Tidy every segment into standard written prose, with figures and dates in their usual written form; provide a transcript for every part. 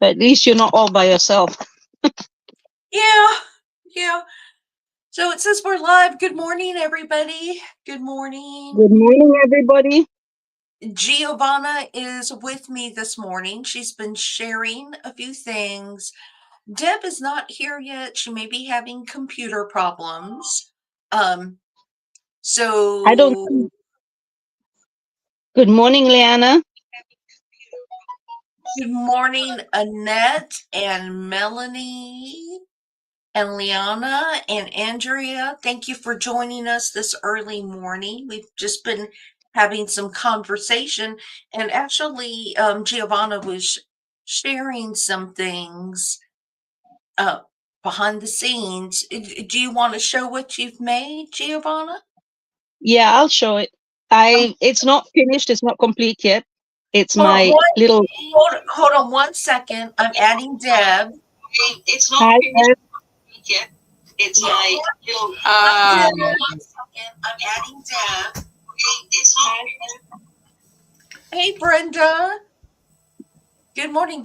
At least you're not all by yourself. Yeah. So it says we're live. Good morning, everybody. Good morning. Good morning, everybody. Giovanna is with me this morning. She's been sharing a few things. Deb is not here yet. She may be having computer problems. So I don't. Good morning, Leanna. Good morning, Annette and Melanie and Liana and Andrea. Thank you for joining us this early morning. We've just been having some conversation, and actually Giovanna was sharing some things behind the scenes. Do you want to show what you've made, Giovanna? Yeah, I'll show it. It's not finished. It's not complete yet. It's my little. Hold on 1 second. I'm adding Deb. It's not finished yet. It's my little. I'm adding Deb. It's not. Hey, Brenda. Good morning,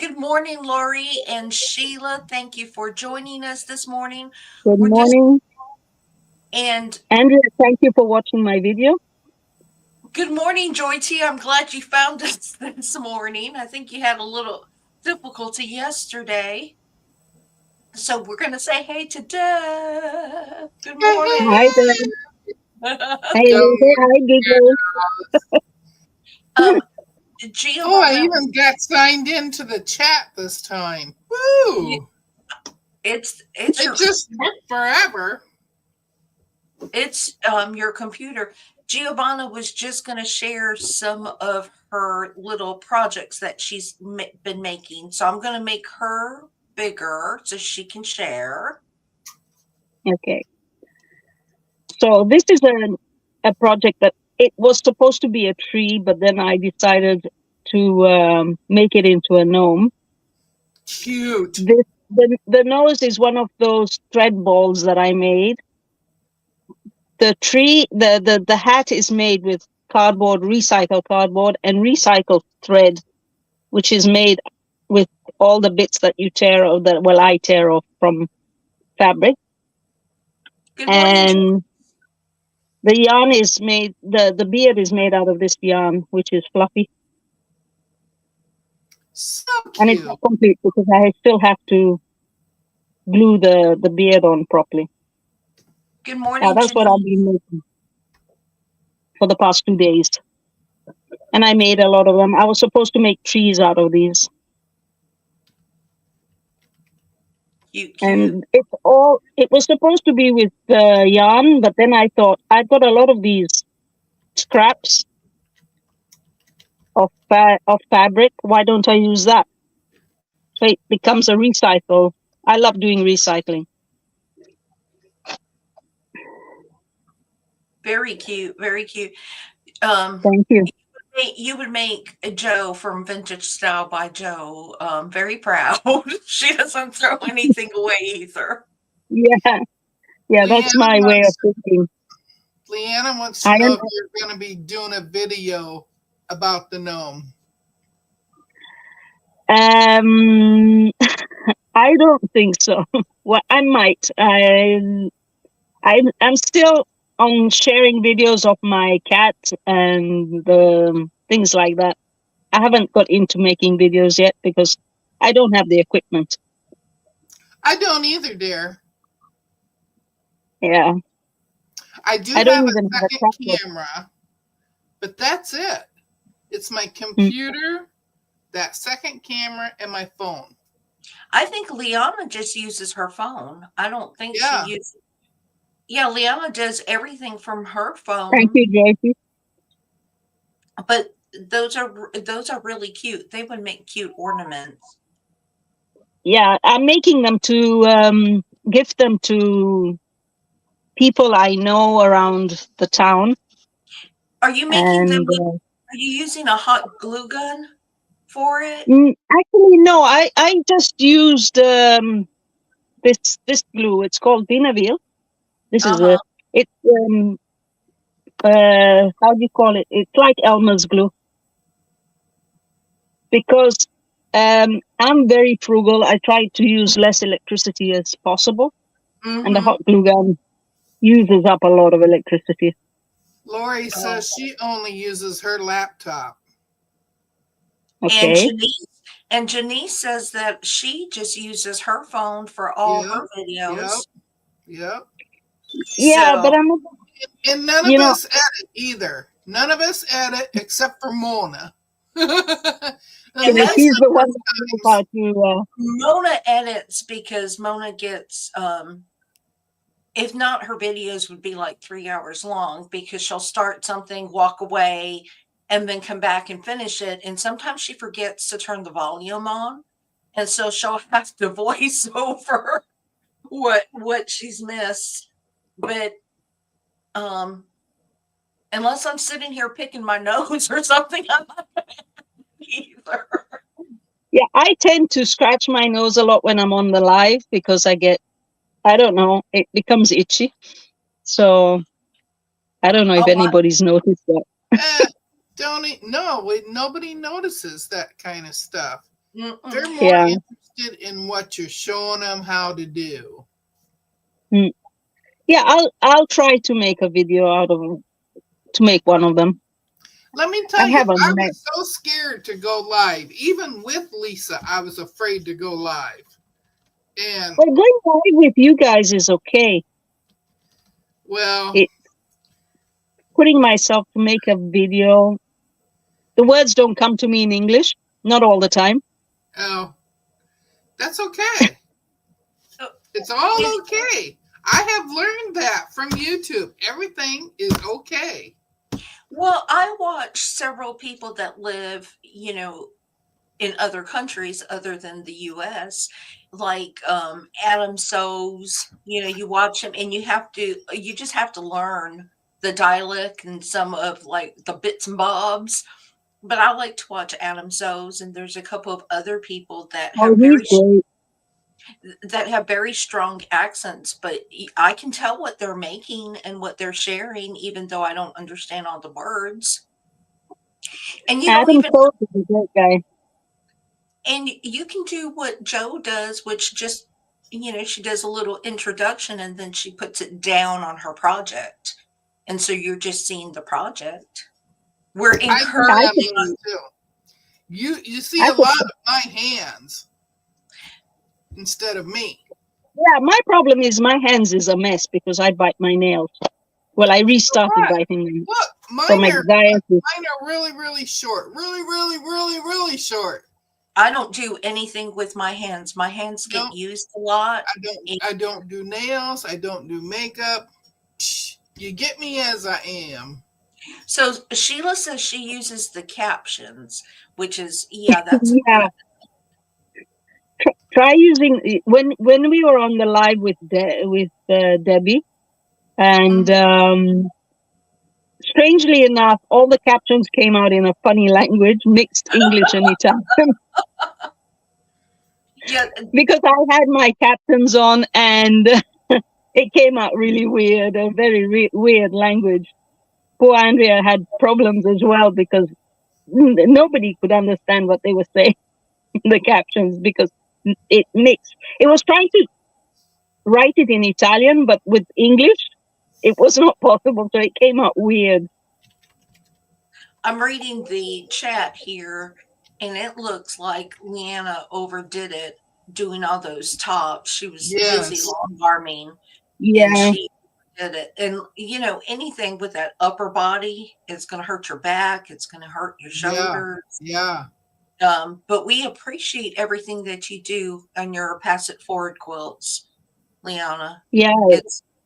Lori and Sheila. Thank you for joining us this morning. Good morning. And Andrea, thank you for watching my video. Good morning, Joy T. I'm glad you found us this morning. I think you had a little difficulty yesterday. So we're going to say hey to Deb. Good morning. Hi, Deb. Hi, Giggle. Giovanna, I even got signed into the chat this time. Woo! It just took forever. It's your computer. Giovanna was just going to share some of her little projects that she's been making. So I'm going to make her bigger so she can share. Okay. So this is a project that it was supposed to be a tree, but then I decided to make it into a gnome. Cute. The nose is one of those thread balls that I made. The tree, the hat is made with cardboard, recycled cardboard, and recycled thread, which is made with all the bits that you tear off, I tear off from fabric. And the yarn is made, the beard is made out of this yarn, which is fluffy. So cute. And it's not complete because I still have to glue the beard on properly. Good morning. That's what I've been making for the past 2 days. And I made a lot of them. I was supposed to make trees out of these. And it was supposed to be with yarn, but then I thought I've got a lot of these scraps of fabric. Why don't I use that? So it becomes a recycle. I love doing recycling. Very cute. Very cute. Thank you. You would make Joe from Vintage Style by Joe very proud. She doesn't throw anything away either. Yeah, that's my way of thinking. Leanna wants to know if you're going to be doing a video about the gnome. I don't think so. Well, I might. I'm still on sharing videos of my cat and things like that. I haven't got into making videos yet because I don't have the equipment. I don't either, dear. Yeah. I do have a second camera, but that's it. It's my computer, that second camera, and my phone. I think Liana just uses her phone. I don't think she uses. Yeah, Liana does everything from her phone. Thank you, Joyce. But those are really cute. They would make cute ornaments. Yeah, I'm making them to give them to people I know around the town. Are you making them? Are you using a hot glue gun for it? Actually, no. I just used this glue. It's called Dinaville. This is it's how do you call it? It's like Elmer's glue. Because I'm very frugal. I try to use less electricity as possible, and the hot glue gun uses up a lot of electricity. Lori says she only uses her laptop. Okay. And Janice says that she just uses her phone for all her videos. Yep. Yeah, So, but and none of us edit either. None of us edit except for Mona. and that's she's the one that knows how to. Mona edits because Mona gets if not, her videos would be like 3 hours long because she'll start something, walk away, and then come back and finish it. And sometimes she forgets to turn the volume on. And so she'll have to voice over what she's missed. But unless I'm sitting here picking my nose or something, I'm not gonna either. Yeah, I tend to scratch my nose a lot when I'm on the live because I don't know, it becomes itchy. So I don't know if anybody's noticed that. Nobody notices that kind of stuff. Mm-mm. They're more interested in what you're showing them how to do. Yeah, I'll try to make a video to make one of them. Let me tell you, I was so scared to go live. Even with Lisa, I was afraid to go live. And going live with you guys is okay. Well, putting myself to make a video, the words don't come to me in English, not all the time. Oh, that's okay. It's all okay. I have learned that from YouTube. Everything is okay. Well, I watch several people that live, in other countries other than the US, like Adam Sows, you watch him and you just have to learn the dialect and some of like the bits and bobs. But I like to watch Adam Sows, and there's a couple of other people that have very strong accents, but I can tell what they're making and what they're sharing, even though I don't understand all the words. And Adam Sows is a great guy. And you can do what Joe does, which just, she does a little introduction and then she puts it down on her project. And so you're just seeing the project. We're encouraging too. You see a lot of my hands instead of me. Yeah, my problem is my hands is a mess because I bite my nails. Well, I restarted biting them. Look, mine are really, really short. Really, really, really, really short. I don't do anything with my hands. My hands get used a lot. I don't do nails. I don't do makeup. You get me as I am. So Sheila says she uses the captions, which is, that's yeah. Try using when we were on the live with Debbie, and strangely enough, all the captions came out in a funny language, mixed English and Italian. Yeah, because I had my captions on, and it came out really weird, a very weird language. Poor Andrea had problems as well because nobody could understand what they were saying in the captions because it mixed. It was trying to write it in Italian, but with English, it was not possible. So it came out weird. I'm reading the chat here, and it looks like Leanna overdid it doing all those tops. She was busy long arming. Yeah. And she did it. And, anything with that upper body, it's going to hurt your back. It's going to hurt your shoulders. Yeah. But we appreciate everything that you do on your Pass It Forward quilts, Leanna. Yeah.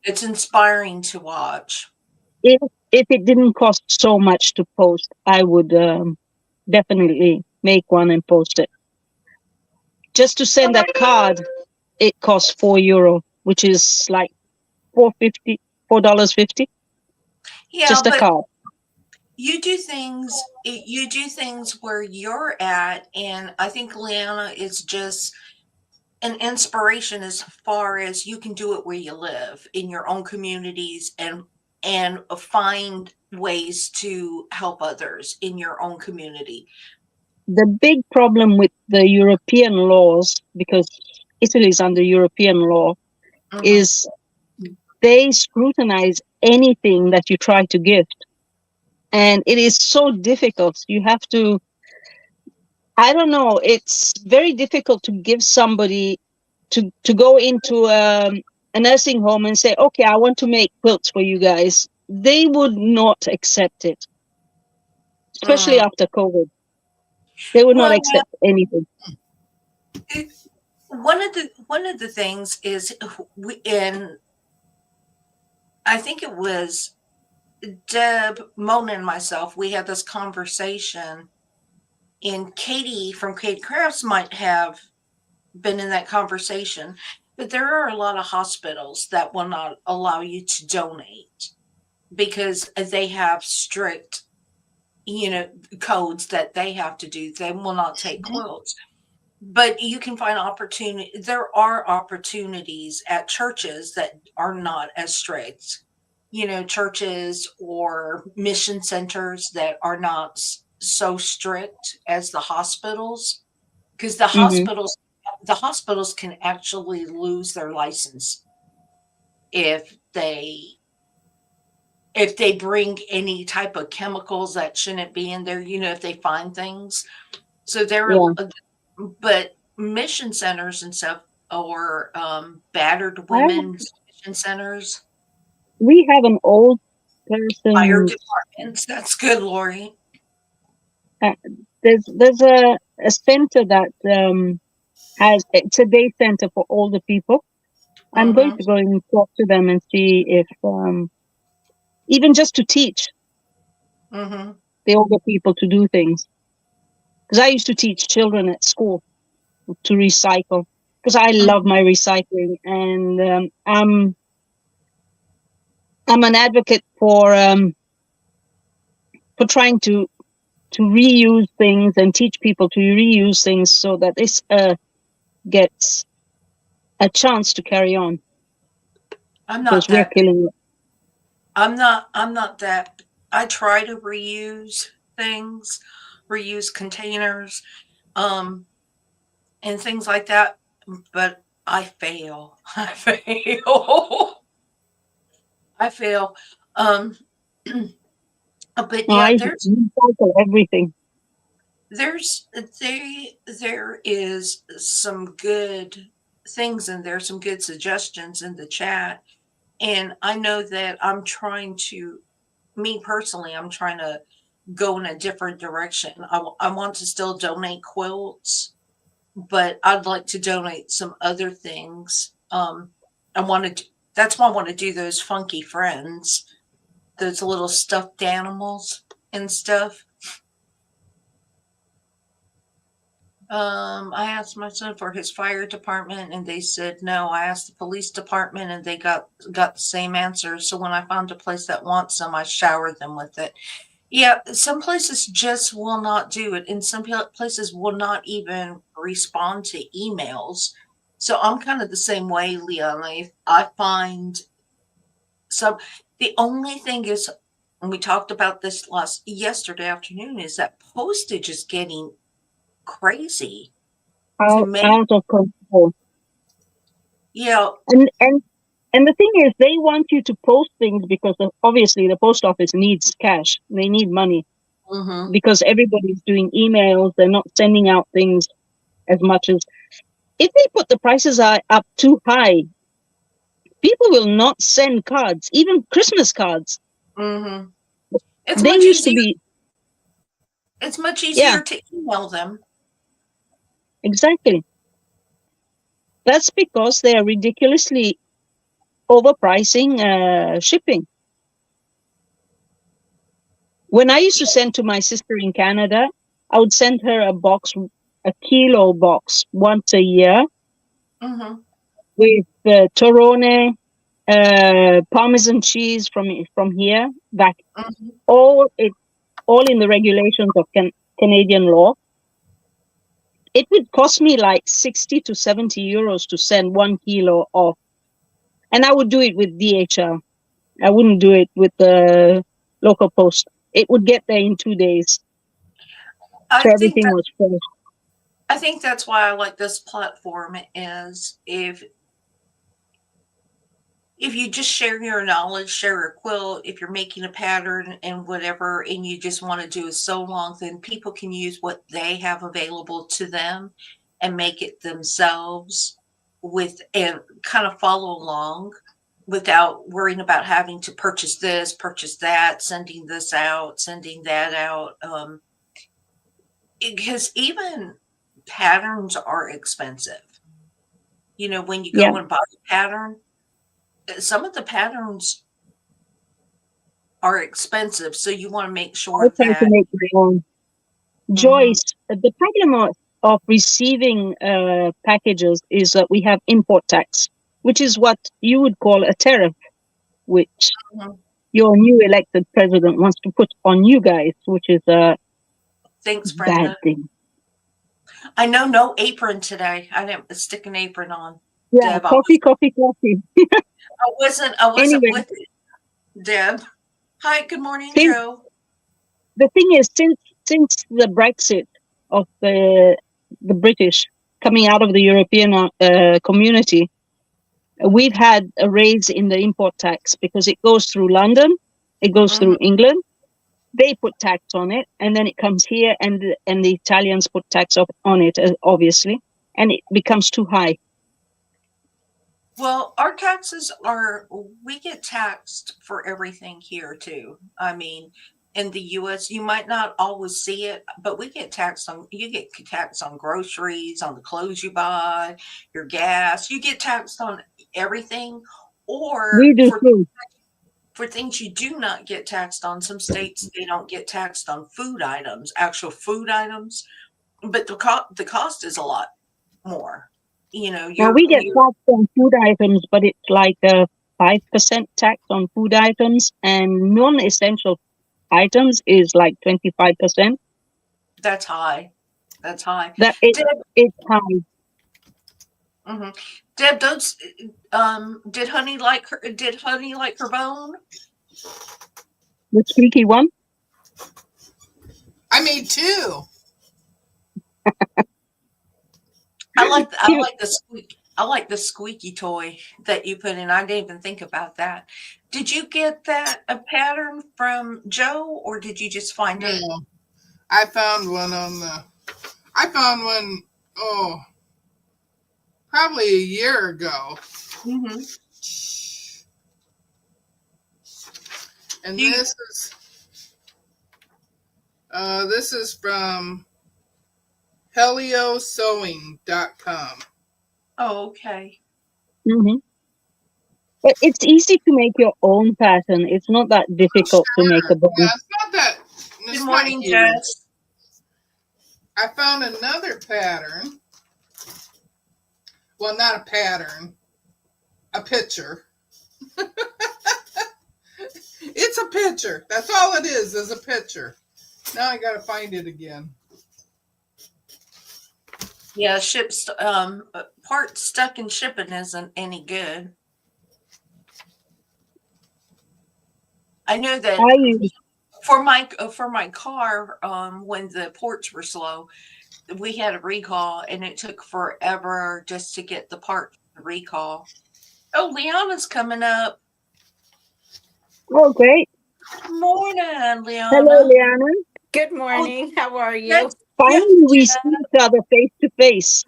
It's inspiring to watch. If it didn't cost so much to post, I would definitely make one and post it. Just to send a card, it costs €4, which is like $4.50. Yeah, just a card. You do things where you're at, and I think Leanna is just an inspiration as far as you can do it where you live in your own communities and find ways to help others in your own community. the big problem with the European laws, because Italy is under European law, is they scrutinize anything that you try to gift. And it is so difficult. You have to, I don't know, it's very difficult to give somebody to go into a nursing home and say, okay, I want to make quilts for you guys. They would not accept it, especially after COVID. They would not accept anything. One of the things is I think it was Deb, Mona, and myself. We had this conversation, and Katie from Katie Crafts might have been in that conversation. But there are a lot of hospitals that will not allow you to donate because they have strict, codes that they have to do. They will not take quilts. But you can find opportunity. There are opportunities at churches that are not as strict, churches or mission centers that are not so strict as the hospitals, because the hospitals can actually lose their license if they bring any type of chemicals that shouldn't be in there, if they find things. So but mission centers and stuff, or battered women's mission centers. We have an old person. Fire departments. That's good, Lori. There's a center that it's a day center for older people. I'm going to go and talk to them and see if even just to teach the older people to do things. Because I used to teach children at school to recycle, because I love my recycling, and I'm an advocate for trying to reuse things and teach people to reuse things so that this gets a chance to carry on. I'm not that. We're killing it. I'm not that. I try to reuse things, reuse containers, and things like that, but I fail. I fail. But yeah, there's everything. There is some good things in there, some good suggestions in the chat. And I know that me personally, I'm trying to go in a different direction. I want to still donate quilts, but I'd like to donate some other things. That's why I want to do those funky friends, those little stuffed animals and stuff. I asked my son for his fire department and they said no. I asked the police department and they got the same answer. So when I found a place that wants some, I showered them with it. Yeah, some places just will not do it, and some places will not even respond to emails. So I'm kind of the same way, Leona. I find the only thing is, and we talked about this yesterday afternoon, is that postage is getting crazy, out of control. Yeah, and the thing is, they want you to post things because obviously the post office needs cash. They need money because everybody's doing emails. They're not sending out things as much as. If they put the prices up too high, people will not send cards, even Christmas cards. It's much easier to email them. Exactly. That's because they are ridiculously overpricing shipping. When I used to send to my sister in Canada, I would send her a kilo box once a year with Torone, Parmesan cheese from here back, all in the regulations of Canadian law. It would cost me like 60 to 70 euros to send 1 kilo off. And I would do it with DHL. I wouldn't do it with the local post. It would get there in 2 days. I So think everything was fresh. I think that's why I like this platform is if you just share your knowledge, share a quilt, if you're making a pattern and whatever, and you just want to do a sew along, then people can use what they have available to them and make it themselves with and kind of follow along without worrying about having to purchase this, purchase that, sending this out, sending that out. Because even patterns are expensive. You know, when you Yeah, go and buy a pattern, some of the patterns are expensive, so you want to make I sure try to that make my own. Mhm. Joyce, the problem of receiving packages is that we have import tax, which is what you would call a tariff, which Mhm. your new elected president wants to put on you guys, which is a Thanks, bad Brenda. thing. I know no apron today. I didn't stick an apron on. Yeah, Deb, coffee, coffee, coffee. I wasn't Anyway, with it. Deb. Hi, good morning, since Joe. the thing is, since the Brexit of the British coming out of the European community, we've had a raise in the import tax because it goes through London, it goes Mhm. through England. They put tax on it, and then it comes here, and the Italians put tax on it, obviously, and it becomes too high. Well, our taxes are we get taxed for everything here too. I mean, in the US, you might not always see it, but we get taxed on you get taxed on groceries, on the clothes you buy, your gas. You get taxed on everything or We do too. for things you do not get taxed on. Some states they don't get taxed on food items, actual food items, but the cost is a lot more. You know, Now we get taxed on food items, but it's like a 5% tax on food items, and non-essential items is like 25%. that's high. That's high. That Deb, it's high. mhm. Deb, those did Honey like her bone? The squeaky one. I made two. I like Cute. I like the squeaky toy that you put in. I didn't even think about that. Did you get that a pattern from Joe or did you just find it? No, I found one on the. I found one. Oh, probably a year ago. Mm-hmm. And You, this is from heliosewing.com. oh, okay. Mm-hmm. But it's easy to make your own pattern. It's not that difficult to make a Sure. bone. Yeah, it's not that. Good It's not morning, huge. Jess. I found another pattern. Well, not a pattern. A picture. It's a picture. That's all it is a picture. Now I gotta find it again. Yeah, part stuck in shipping isn't any good. I know that I use for my car, when the ports were slow, we had a recall and it took forever just to get the part for the recall. Oh, Liana's coming up. oh great. Morning, Hello, Liana. Liana. Good Oh, morning. How are you? yes, yes. Finally, we see each other face to face.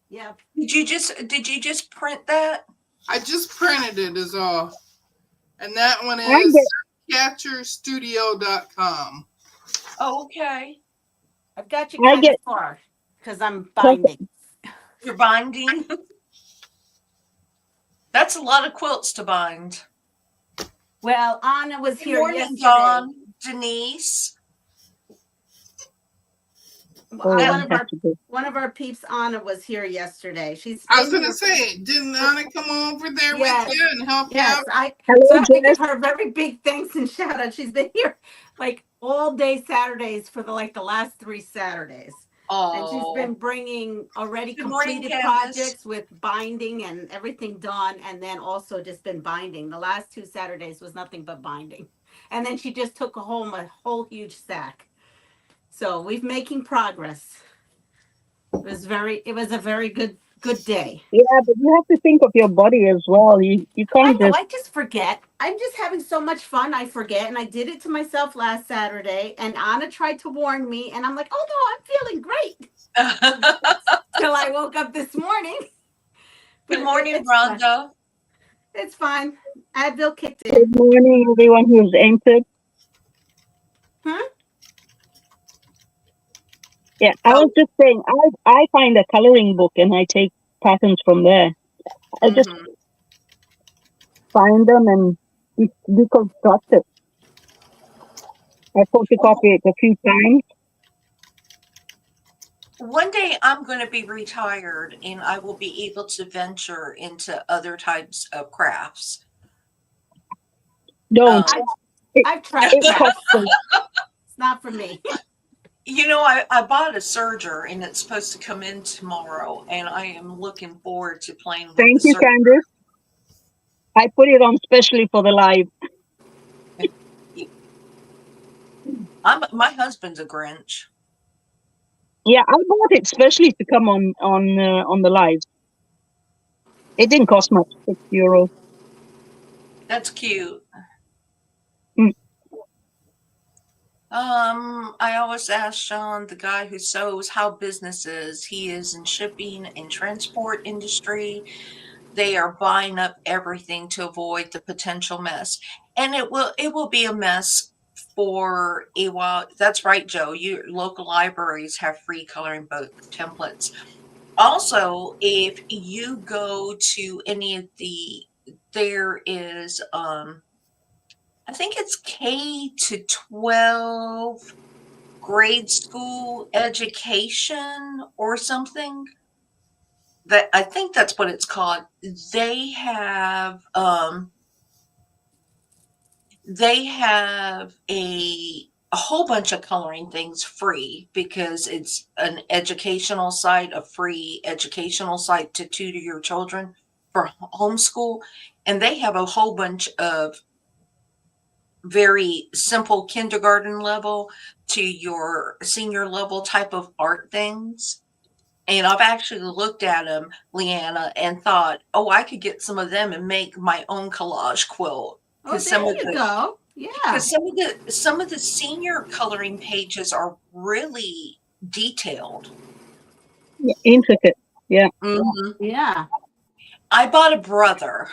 Yeah. Did you just print that? I just printed it is all. And that one I is get catcherstudio.com. Oh, okay. I've got you I kind of get far because I'm perfect. binding. You're binding. That's a lot of quilts to bind. Well, Anna was Good here morning, yesterday. Dawn, Denise. Oh, Uh, I one of have our to go. one of our peeps, Anna, was here yesterday. She's I was been gonna here. say, didn't Anna come over there with Yes, you and help you yes. out? So I Hello, have to give Jess. her a very big thanks and shout out. She's been here like all day Saturdays for the last 3 Saturdays. And she's Oh, been bringing already good morning, completed Candace. projects with binding and everything done, and then also just been binding. The last 2 Saturdays was nothing but binding, and then she just took home a whole huge stack. So we've making progress. It was a very good day. Yeah, but you have to think of your body as well. You I can't know, just. I just forget. I'm just having so much fun. I forget. And I did it to myself last Saturday. And Anna tried to warn me. And I'm like, oh, no, I'm feeling great. Till I woke up this morning. Good morning, Rhonda. It's fine. Advil kicked in. Good morning, everyone who's entered. Yeah, I was just saying, I find a coloring book and I take patterns from there. I just find them and deconstruct it. I photocopy it a few times. One day I'm going to be retired and I will be able to venture into other types of crafts. Don't. I've tried crafts. It's not for me. You know, I bought a serger and it's supposed to come in tomorrow, and I am looking forward to playing with Thank the you, serger. Candace. I put it on specially for the live. My husband's a Grinch. Yeah, I bought it specially to come on the live. It didn't cost much, €6. That's cute. Mm. I always ask Sean, the guy who sews, how business is. He is in shipping and transport industry. They are buying up everything to avoid the potential mess. And it will be a mess for a while. That's right, Joe. Your local libraries have free coloring book templates. Also, if you go to any of there is I think it's K to 12 grade school education or something. That I think that's what it's called. They have a whole bunch of coloring things free because it's an educational site, a free educational site to tutor your children for homeschool. And they have a whole bunch of very simple kindergarten level to your senior level type of art things. And I've actually looked at them, Leanna, and thought, oh, I could get some of them and make my own collage quilt. Oh, there you go. Yeah. Because some of the senior coloring pages are really detailed. Yeah, intricate. Yeah. Mm-hmm. Yeah. I bought a brother,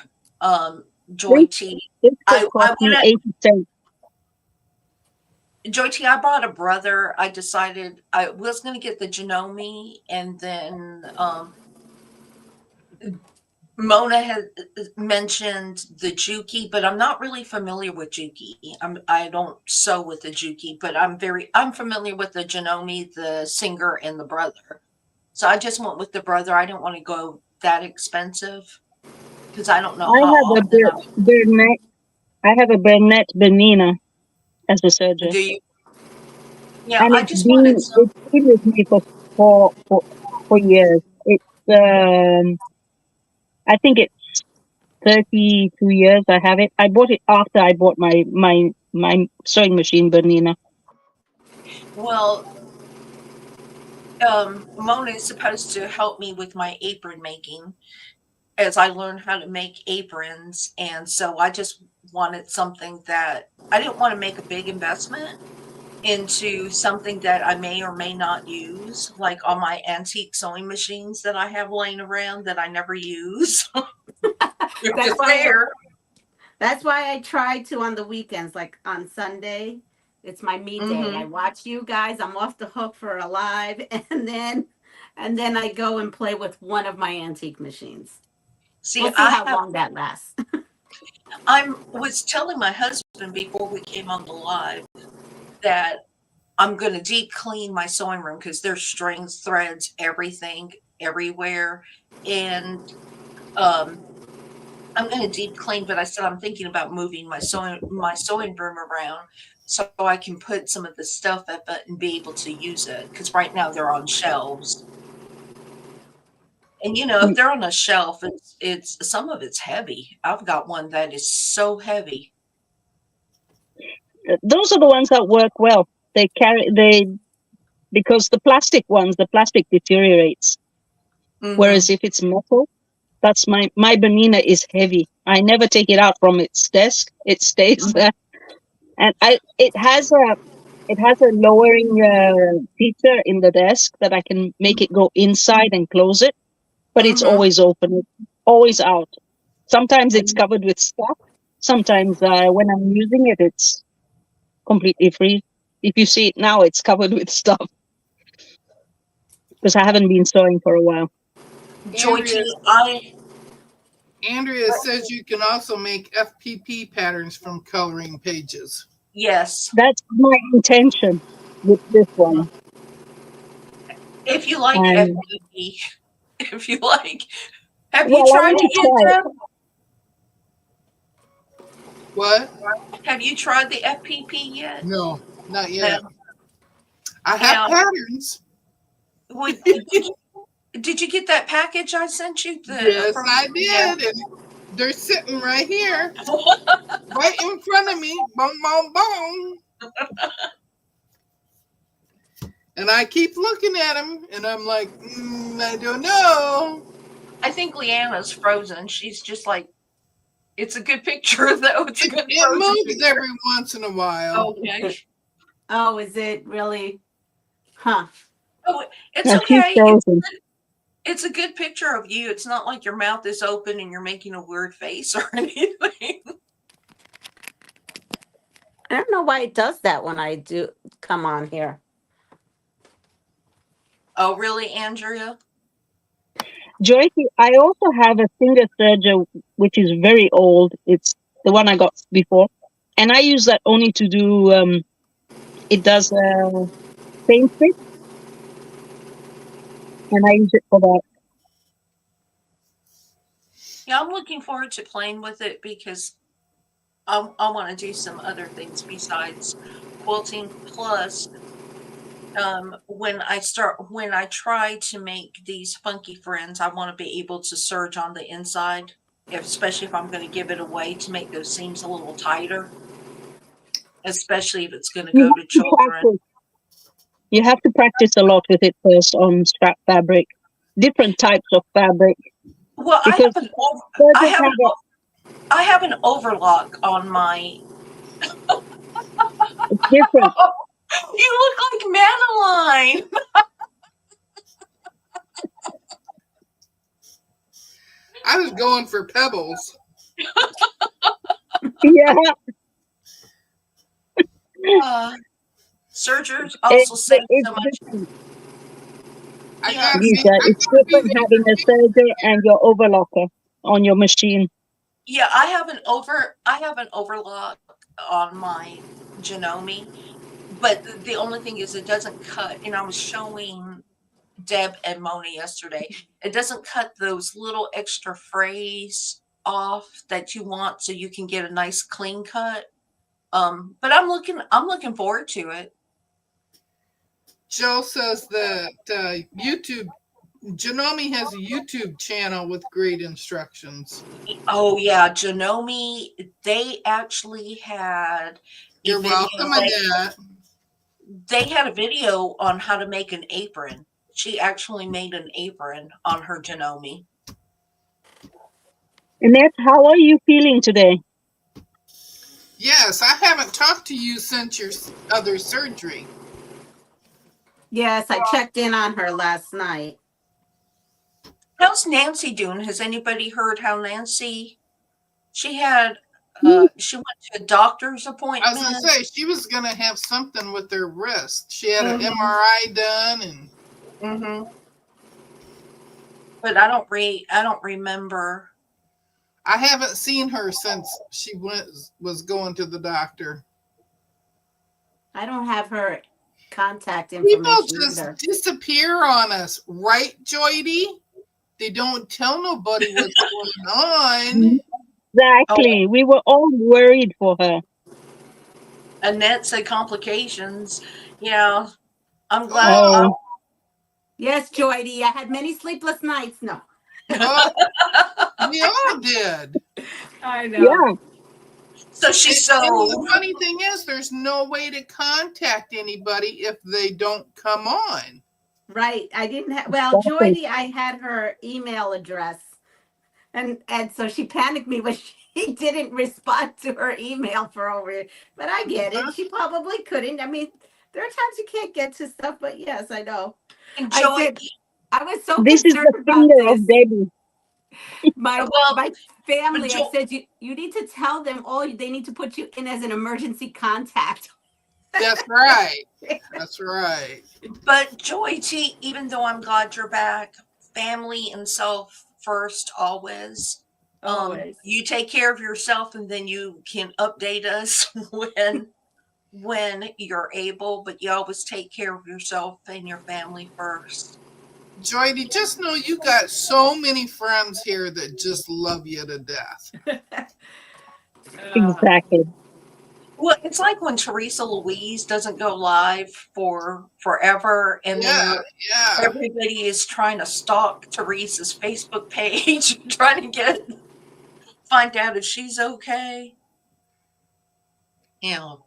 Joy T. I cost me 80 cents. Joy T, I bought a brother. I decided I was going to get the Janome, and then Mona had mentioned the Juki, but I'm not really familiar with Juki. I don't sew with the Juki, but I'm familiar with the Janome, the Singer, and the brother. So I just went with the brother. I didn't want to go that expensive because I don't know how often I have a Burnett Bernina as a surgeon. Do you? Yeah, and I just wanted some. It's been with me for years. It's I think it's 32 years I have it. I bought it after I bought my sewing machine, Bernina. Well, Mona is supposed to help me with my apron making as I learn how to make aprons. And so I just wanted something that I didn't want to make a big investment into something that I may or may not use, like on my antique sewing machines that I have laying around that I never use. That's why I try to on the weekends, like on Sunday. It's my me day. I watch you guys. I'm off the hook for a live, and then I go and play with one of my antique machines. We'll see how long that lasts. I was telling my husband before we came on the live that I'm going to deep clean my sewing room because there's strings, threads, everything, everywhere. And I'm going to deep clean, but I said I'm thinking about moving my sewing room around so I can put some of the stuff up it and be able to use it. Because right now they're on shelves. And if they're on a shelf, it's some of it's heavy. I've got one that is so heavy. Those are the ones that work well. They because the plastic deteriorates. Whereas if it's metal, that's my Bernina is heavy. I never take it out from its desk. It stays there, and it has a lowering feature in the desk that I can make it go inside and close it, but it's always open, always out. Sometimes it's covered with stuff. Sometimes when I'm using it, it's completely free. If you see it now, it's covered with stuff because I haven't been sewing for a while. Andrea says you can also make FPP patterns from coloring pages. Yes. That's my intention with this one. If you like FPP, if you like. Have you tried to get them? What? Have you tried the FPP yet? No, not yet. No. I have patterns. Did you get that package I sent you? Yes, I did. Yeah. And they're sitting right here, right in front of me. Boom, boom, boom. And I keep looking at them, and I'm like, I don't know. I think Leanna's frozen. She's just like, it's a good picture, though. It moves picture. Every once in a while. Okay. Oh, is it really? Huh. Oh, it's okay. It's a good picture of you. It's not like your mouth is open and you're making a weird face or anything. I don't know why it does that when I do come on here. Oh, really, Andrea? Joyce, I also have a finger serger, which is very old. It's the one I got before. And I use that only to do, it does paint fit. And I use it for that. Yeah, I'm looking forward to playing with it because I want to do some other things besides quilting. Plus, when I try to make these funky friends, I want to be able to serge on the inside, especially if I'm going to give it away, to make those seams a little tighter, especially if it's going to go to children. You have to practice a lot with it first on scrap fabric, different types of fabric. Well, I have an overlock on my. It's different. You look like Madeline. I was going for pebbles. Yeah. Sergers also say so much. It's different having a serger and your overlocker on your machine. Yeah, I have an overlock on my Janome, but the only thing is it doesn't cut. And I was showing Deb and Mona yesterday. It doesn't cut those little extra frays off that you want, so you can get a nice clean cut. But I'm looking forward to it. Joe says that Janome has a YouTube channel with great instructions. Oh yeah, Janome, they actually had You're welcome, Annette. They had a video on how to make an apron. She actually made an apron on her Janome. Annette, how are you feeling today? Yes, I haven't talked to you since your other surgery. Yes, I checked in on her last night. How's Nancy doing? Has anybody heard how Nancy? She had. She went to a doctor's appointment. I was going to say she was going to have something with her wrist. She had an MRI done, and. But I don't remember. I haven't seen her since she was going to the doctor. I don't have her contact information. People just disappear on us, right, Joydy? They don't tell nobody what's going on. Exactly. We were all worried for her. Annette said complications. Yeah, I'm glad. Yes, Joydy, I had many sleepless nights. No. We all did. I know. Yeah. So she's And so. the funny thing is, there's no way to contact anybody if they don't come on. Right. I didn't have, well, Joy, I had her email address. And so she panicked me when she didn't respond to her email for over. But I get it. She probably couldn't. I mean, there are times you can't get to stuff, but yes, I know. And I Joy, said I was so This is concerned the about finger this. of Debbie. My well, family, I Jo- said you need to tell them they need to put you in as an emergency contact. That's right. That's right. but Joy T, even though I'm glad you're back, family and self first always. Always. You take care of yourself and then you can update us when you're able, but you always take care of yourself and your family first. Joy, just know you got so many friends here that just love you to death. Exactly. Well, it's like when Teresa Louise doesn't go live for forever, and then Yeah. everybody is trying to stalk Teresa's Facebook page, trying to find out if she's okay. You know,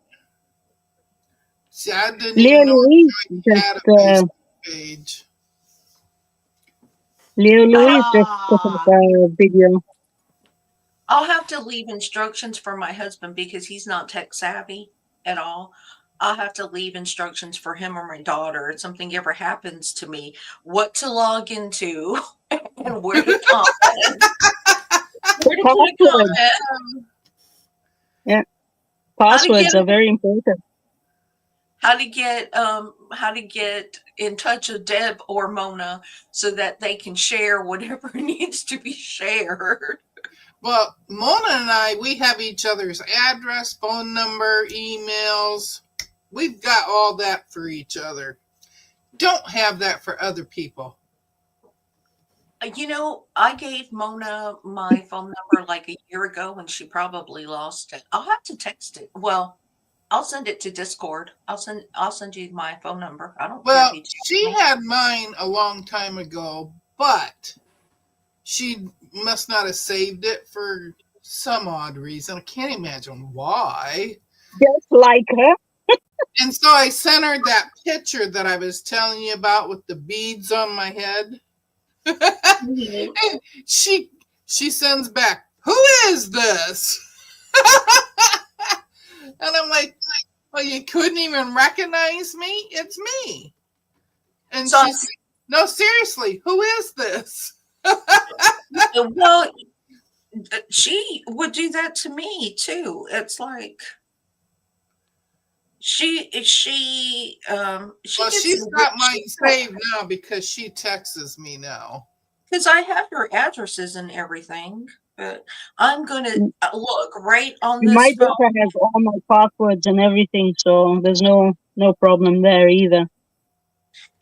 See, I didn't Leo even know Louise Joy had a just Facebook page. Leo Louise just put up a video. I'll have to leave instructions for my husband because he's not tech savvy at all. I'll have to leave instructions for him or my daughter if something ever happens to me, what to log into and where to comment. Where to put a Passwords. comment. Yeah. Passwords are very important. How to get in touch with Deb or Mona so that they can share whatever needs to be shared. Well, Mona and I, we have each other's address, phone number, emails. We've got all that for each other. Don't have that for other people. You know, I gave Mona my phone number like a year ago and she probably lost it. I'll have to text it. Well, I'll send it to Discord. I'll send you my phone number. I don't care if you she had mine a long time ago, but she must not have saved it for some odd reason. I can't imagine why. Just like her. And so I sent her that picture that I was telling you about with the beads on my head. Mm-hmm. And she sends back, "Who is this?" And I'm like, "Well, you couldn't even recognize me? It's me." And So, she said, "No, seriously, who is this?" well, she would do that to me too. It's like she Well, gets she's got mine saved now because she texts me now. because I have her addresses and everything. But I'm gonna look right on My this phone. daughter has all my passwords and everything, so there's no problem there either.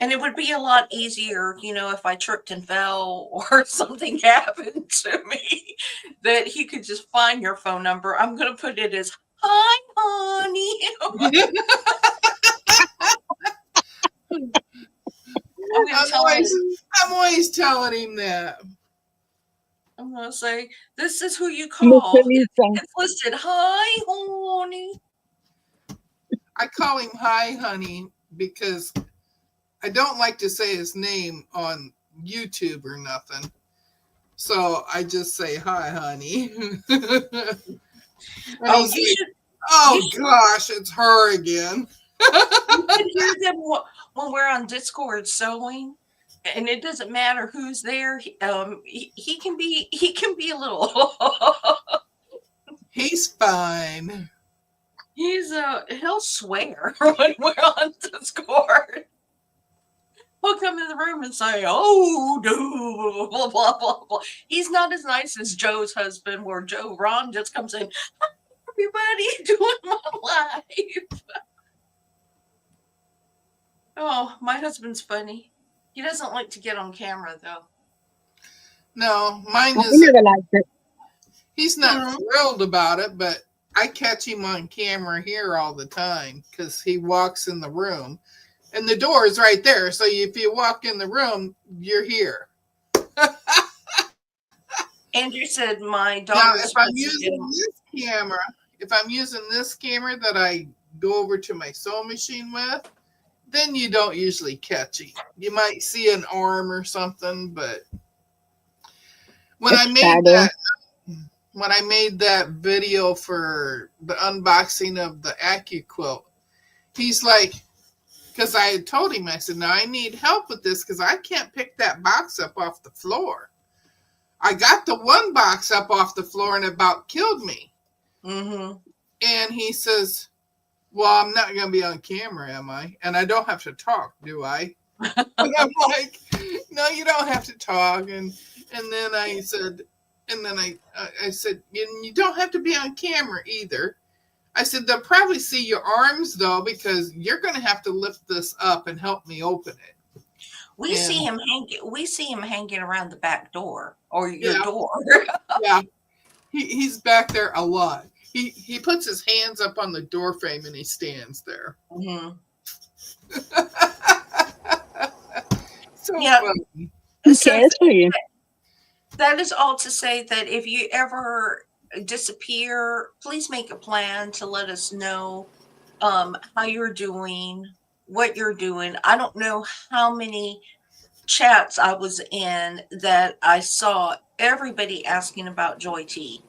And it would be a lot easier, you know, if I tripped and fell or something happened to me, that he could just find your phone number. I'm going to put it as, "Hi, honey." I'm always telling him that. I'm going to say, "This is who you call. It's listed, hi, honey." I call him Hi Honey because I don't like to say his name on YouTube or nothing. So I just say, "Hi, honey." Gosh, it's her again. You can hear them when we're on Discord sewing, and it doesn't matter who's there. He can be a little. He's fine. He'll swear when we're on Discord. He'll come in the room and say, "Oh, no, blah, blah, blah, blah." He's not as nice as Joe's husband, where Ron just comes in, "Hi, everybody, doing my life." Oh, my husband's funny. He doesn't like to get on camera, though. No, mine I is. never liked it. He's not thrilled about it, but I catch him on camera here all the time because he walks in the room. And the door is right there. So if you walk in the room, you're here. Andrew said my daughter. Now, if I'm using this camera, If I'm using this camera that I go over to my sewing machine with, then you don't usually catch it. You might see an arm or something, but when I made that video for the unboxing of the AccuQuilt, he's like, because I had told him, I said, now I need help with this because I can't pick that box up off the floor. I got the one box up off the floor and it about killed me. Mm-hmm. And he says, well, I'm not going to be on camera, am I? And I don't have to talk, do I? And I'm like, no, you don't have to talk. And then I said, I said, you don't have to be on camera either. I said, they'll probably see your arms though, because you're going to have to lift this up and help me open it. We see him hanging around the back door or your door. Yeah. He's back there a lot. He puts his hands up on the door frame and he stands there. Mm-hmm. So funny. Who cares for you? That is all to say that if you ever disappear, please make a plan to let us know how you're doing, what you're doing. I don't know how many chats I was in that I saw everybody asking about Joy T.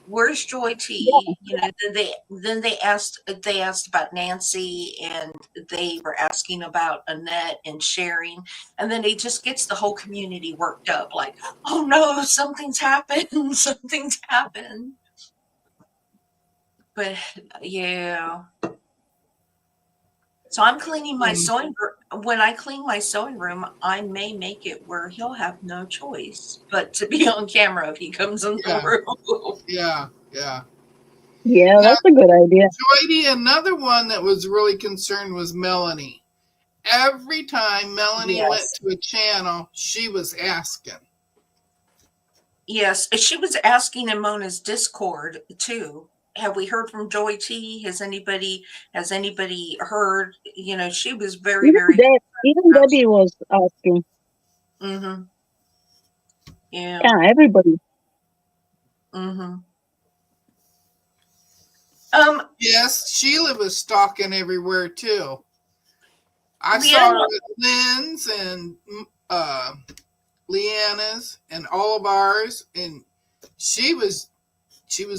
Where's Joy T? You know, then they asked about Nancy, and they were asking about Annette and sharing, and then it just gets the whole community worked up. Like, oh no, something's happened, something's happened. But yeah. So I'm cleaning my sewing room. When I clean my sewing room, I may make it where he'll have no choice but to be on camera if he comes in the room. Yeah. Yeah, that's a good idea. Joy, another one that was really concerned was Melanie. Every time Melanie went to a channel, she was asking. Yes, she was asking in Mona's Discord too. Have we heard from Joy T? Has anybody heard? You know, she was very. Even Debbie was asking. Mm-hmm. Yeah. Yeah, everybody. Mm-hmm. Yes, Sheila was stalking everywhere too. I saw her with Lynn's and Leanna's and all of ours, and she was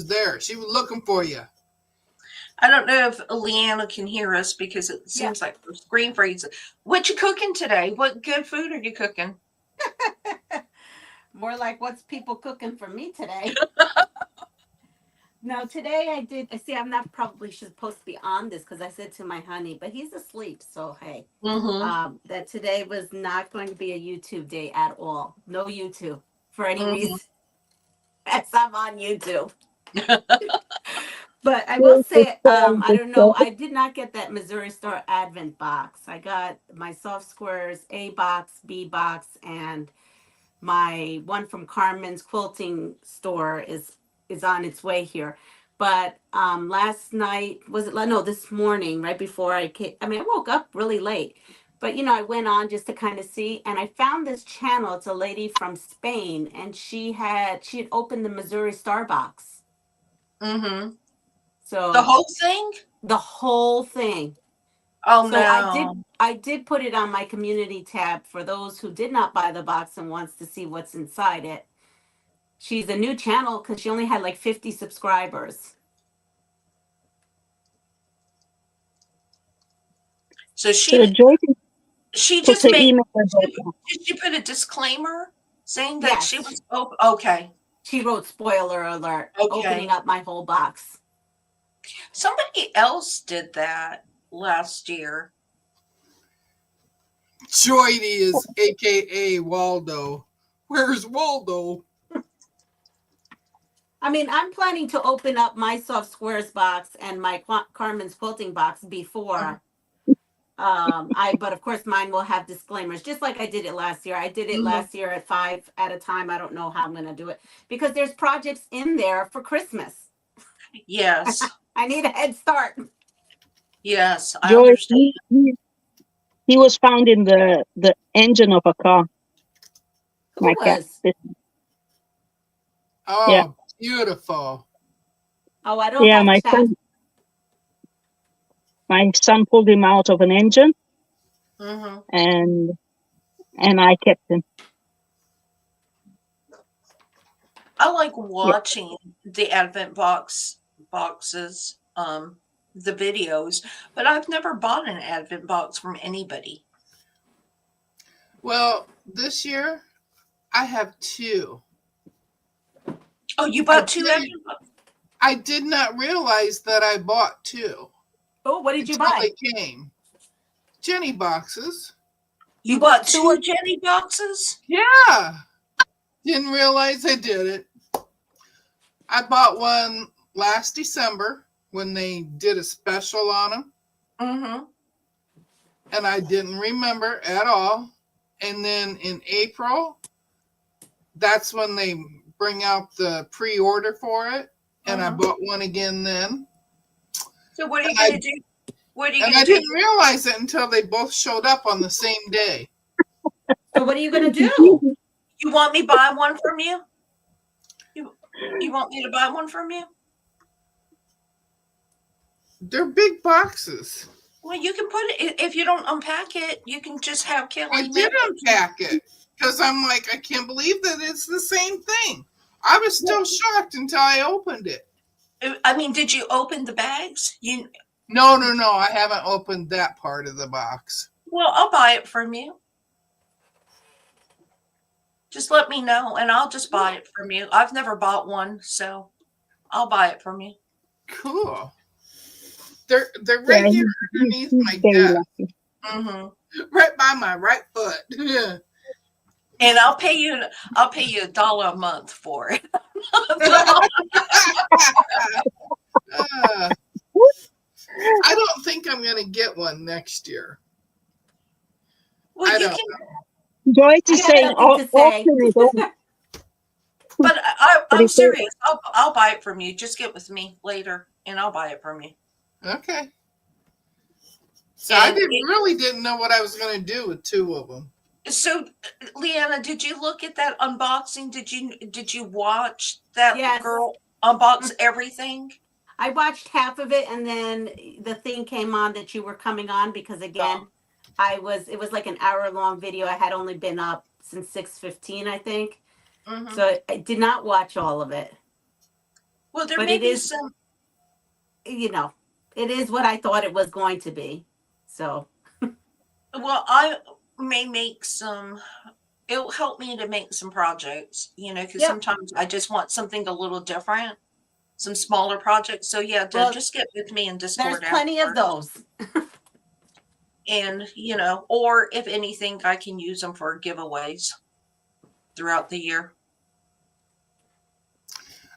there. She was looking for you. I don't know if Leanna can hear us because it seems like her screen freezes. What you cooking today? What good food are you cooking? More like what's people cooking for me today. No, today I did. See, I'm not probably supposed to be on this because I said to my honey, but he's asleep. So, hey, that today was not going to be a YouTube day at all. No YouTube for any reason. As I'm on YouTube. But I will say, I don't know. I did not get that Missouri Star Advent box. I got my soft squares A box, B box, and my one from Carmen's quilting store is on its way here. But last night, this morning, right before I came, I woke up really late. But, I went on just to kind of see, and I found this channel. It's a lady from Spain, and she had opened the Missouri Star box. Mm-hmm. So the whole thing? The whole thing. Oh, so no. I did put it on my community tab for those who did not buy the box and wants to see what's inside it. She's a new channel because she only had like 50 subscribers. So she just made. Did she put a disclaimer saying that she was okay? She wrote spoiler alert, opening up my whole box. Somebody else did that last year. Joydy is AKA Waldo. Where's Waldo? I'm planning to open up my soft squares box and my Carmen's quilting box before. But of course mine will have disclaimers, just like I did it last year. I did it last year at 5 at a time. I don't know how I'm going to do it because there's projects in there for Christmas. Yes. I need a head start. Yes, I understand. He was found in the engine of a car. Who was? Oh, yeah. Beautiful. Oh, I don't Yeah, have chat. my son pulled him out of an engine, Mm-hmm. and I kept him. I like watching the Advent boxes, the videos, but I've never bought an Advent box from anybody. Well, this year I have 2. Oh, you bought 2 Advent boxes? I did not realize that I bought 2. Oh, what did you until buy? they came. Jenny boxes. You bought 2 Jenny boxes? Yeah. Didn't realize I did it. I bought one last December when they did a special on them. Mm-hmm. And I didn't remember at all. And then in April, that's when they bring out the pre-order for it. And I bought one again then. So what are you going to do? What are you And going I to do? didn't realize it until they both showed up on the same day. So what are you going to do? You want me to buy one from you? You want me to buy one from you? They're big boxes. Well, you can put it, if you don't unpack it, you can just have Kelly. I did unpack it because I'm like, I can't believe that it's the same thing. I was still shocked until I opened it. I mean, did you open the bags? No, I haven't opened that part of the box. Well, I'll buy it from you. Just let me know, and I'll just buy it from you. I've never bought one, so I'll buy it from you. Cool. They're right here underneath my desk. Mm-hmm. Right by my right foot. Yeah. And I'll pay you $1 a month for it. I don't think I'm going to get one next year. Well, I you don't can. Joyce is saying, open it. But I'm serious. I'll buy it from you. Just get with me later, and I'll buy it from you. Okay. So I really didn't know what I was going to do with 2 of them. So, Leanna, did you look at that unboxing? Did you watch that girl unbox everything? I watched half of it, and then the thing came on that you were coming on because again, it was like an hour-long video. I had only been up since 6:15, I think. Mm-hmm. So I did not watch all of it. Well, there may be some. You know, it is what I thought it was going to be. So. Well, I may make some. It'll help me to make some projects, because sometimes I just want something a little different, some smaller projects. So yeah, just get with me in Discord. There's plenty of those. And or if anything, I can use them for giveaways throughout the year.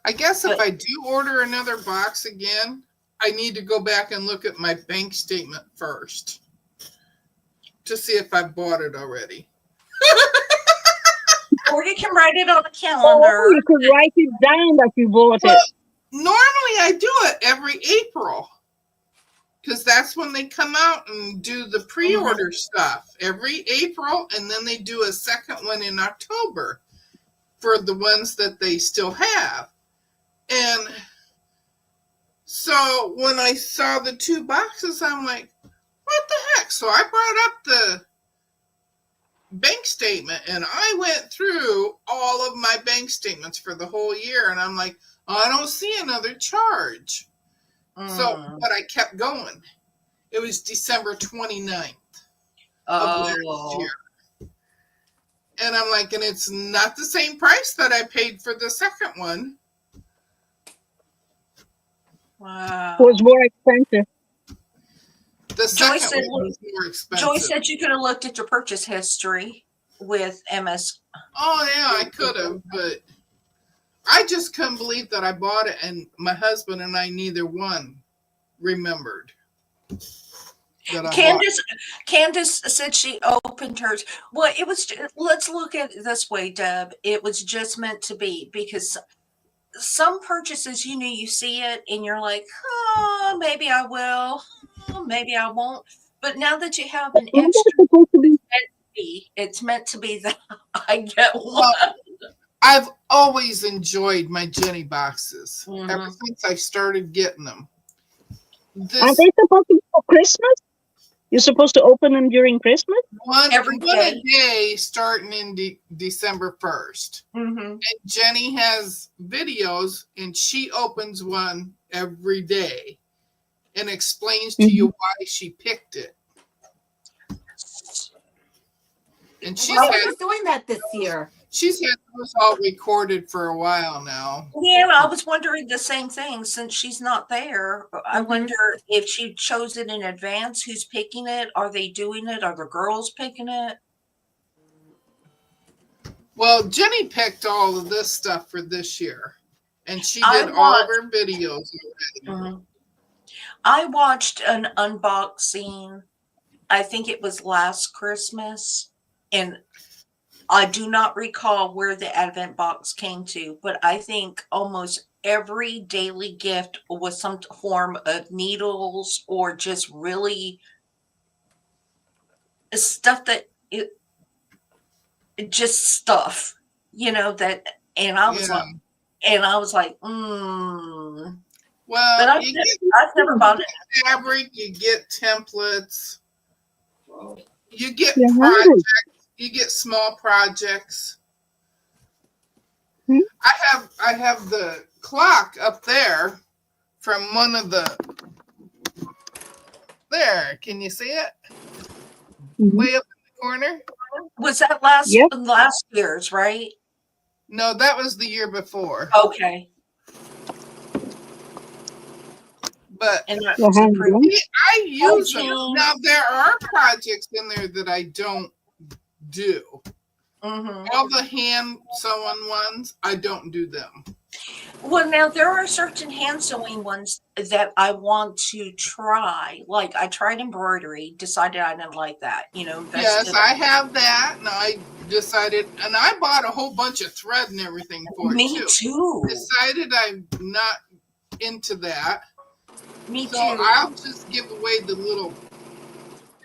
I guess if I do order another box again, I need to go back and look at my bank statement first to see if I bought it already. Or you can write it on a calendar. Or you could write it down that you bought it. Normally I do it every April because that's when they come out and do the pre-order stuff every April, and then they do a second one in October for the ones that they still have. And so when I saw the 2 boxes, I'm like, what the heck? So I brought up the bank statement and I went through all of my bank statements for the whole year. And I'm like, I don't see another charge. But I kept going. It was December 29th of last year. And I'm like, and it's not the same price that I paid for the second one. Wow. It was more expensive. The second one was more expensive. Joyce said you could have looked at your purchase history with MS. Oh, yeah, I could have, but I just couldn't believe that I bought it, and my husband and I, neither one remembered that I Candace said she opened hers. Well, it was, let's look at it this way, Deb. It was just meant to be, because some purchases, you see it and you're like, oh, maybe I will, maybe I won't. But now that you have an extra, it's meant to be that I get one. I've always enjoyed my Jenny boxes ever Mhm. since I started getting them. Aren't This they supposed to be for Christmas? You're supposed to open them during Christmas? one Every a day. day starting in December 1st. Mhm. And Jenny has videos and she opens one every day and explains to you why she picked it. And I wish I was doing that this year. she's had those all recorded for a while now. Yeah, I was wondering the same thing since she's not there. I Mhm. wonder if she chose it in advance. Who's picking it? Are they doing it? Are the girls picking it? Well, Jenny picked all of this stuff for this year. And she I did all of watched. her videos already. Mhm. I watched an unboxing. I think it was last Christmas, and I do not recall where the Advent box came to, but I think almost every daily gift was some form of needles or just really stuff that just stuff, that, and I was Yeah. like, but Well, I've never bought it. fabric, you get templates, you get Yeah. projects, you get small projects. Hmm. I have the clock up there from one of the there. Can you see it? Way up in the corner? Was that Yep. last year's, right? No, that was the year before. Okay. But And that Well, was a hang pretty. on. I use them. Okay. Now there are projects in there that I don't do. Mhm. All the hand sewn ones, I don't do them. Well, now there are certain hand sewing ones that I want to try. Like I tried embroidery, decided I didn't like that. Yes, Invested. I have that, and I decided, and I bought a whole bunch of thread and everything for it Me too. too. Decided I'm not into that, Me so too. I'll just give away the little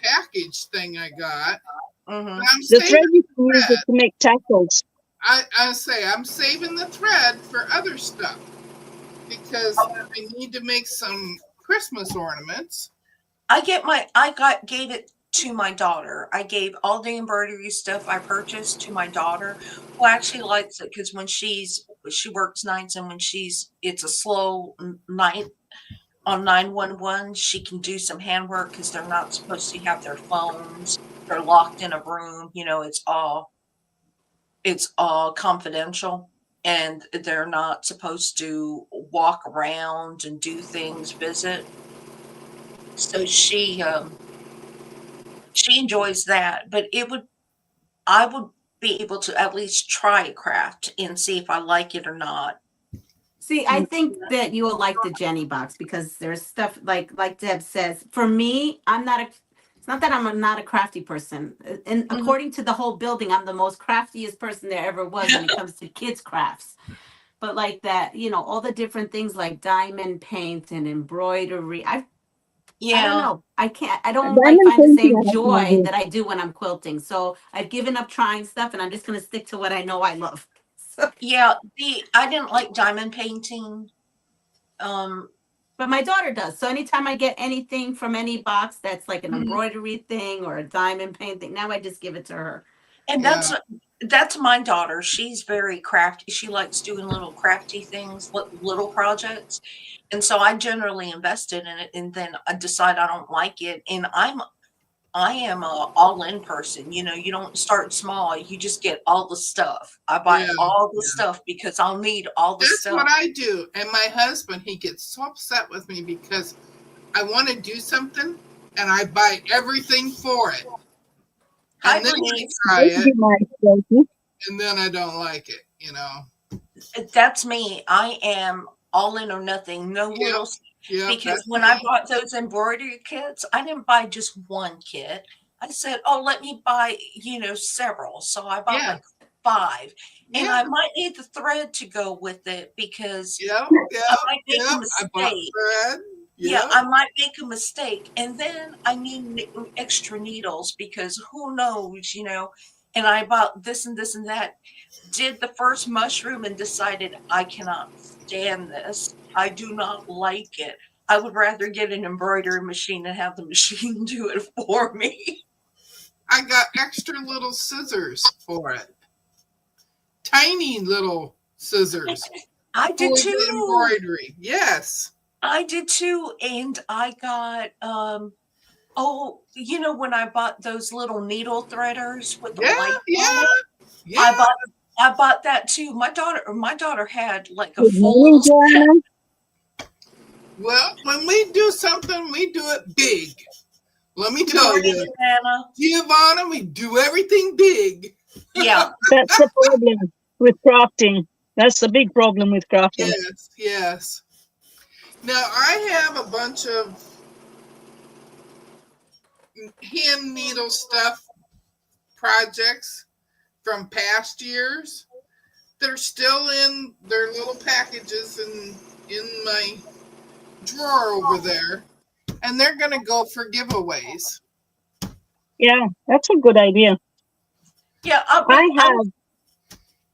package thing I got. Mhm. But I'm The thread saving. you can use it to make tassels. I say I'm saving the thread for other stuff because I need to make some Christmas ornaments. Gave it to my daughter. I gave all the embroidery stuff I purchased to my daughter, who actually likes it because when she works nights, and when it's a slow night on 911, she can do some handwork because they're not supposed to have their phones. They're locked in a room. It's all confidential, and they're not supposed to walk around and do things, visit. So she enjoys that, but I would be able to at least try a craft and see if I like it or not. See, I think that you will like the Jenny box because there's stuff like Deb says. For me, it's not that I'm not a crafty person. And Mhm. according to the whole building, I'm the most craftiest person there ever was when it comes to kids crafts. But like that, all the different things like diamond paint and embroidery. I don't Yeah. know. I don't Diamond find the painting, same I have joy never. that I do when I'm quilting. So I've given up trying stuff and I'm just gonna stick to what I know I love. So, Yeah, I didn't like diamond painting. but my daughter does. So anytime I get anything from any box that's like an Mhm. embroidery thing or a diamond paint thing, now I just give it to her. And Yeah. that's my daughter. She's very crafty. She likes doing little crafty things, little projects. And so I generally invested in it, and then I decide I don't like it. And I am a all-in person. You don't start small. You just get all the stuff. I buy Yeah. all the stuff because I'll need all the That's stuff. what I do. And my husband, he gets so upset with me because I want to do something and I buy everything for it. Hi, And then I Bernice. try Those would be it nice, Sophie. and then I don't like it, That's me. I am all in or nothing. No Yep, little. Yep, Because that's when me. I bought those embroidery kits, I didn't buy just one kit. I said, "Oh, let me buy, several." So I bought Yeah. like 5, and Yeah. I might need the thread to go with it because Yep, I might make a I bought mistake. thread. Yeah, Yep. I might make a mistake, and then I need extra needles because who knows, and I bought this and this and that. Did the first mushroom and decided I cannot stand this. I do not like it. I would rather get an embroidery machine and have the machine do it for me. I got extra little scissors for it. Tiny little scissors. I did For the too. embroidery. Yes. I did too. And I got oh, you know when I bought those little needle threaders with the light on it? Yeah. I bought that too. My daughter had like a Good full morning, set. Joanna. Well, when we do something, we do it big. Let me Good tell morning, you, Joanna. Giovanna, we do everything big. Yeah. That's the problem with crafting. That's the big problem with crafting. Yes, yes. Now, I have a bunch of hand needle stuff projects from past years. They're still in their little packages in my drawer over there, and they're going to go for giveaways. Yeah, that's a good idea. Yeah.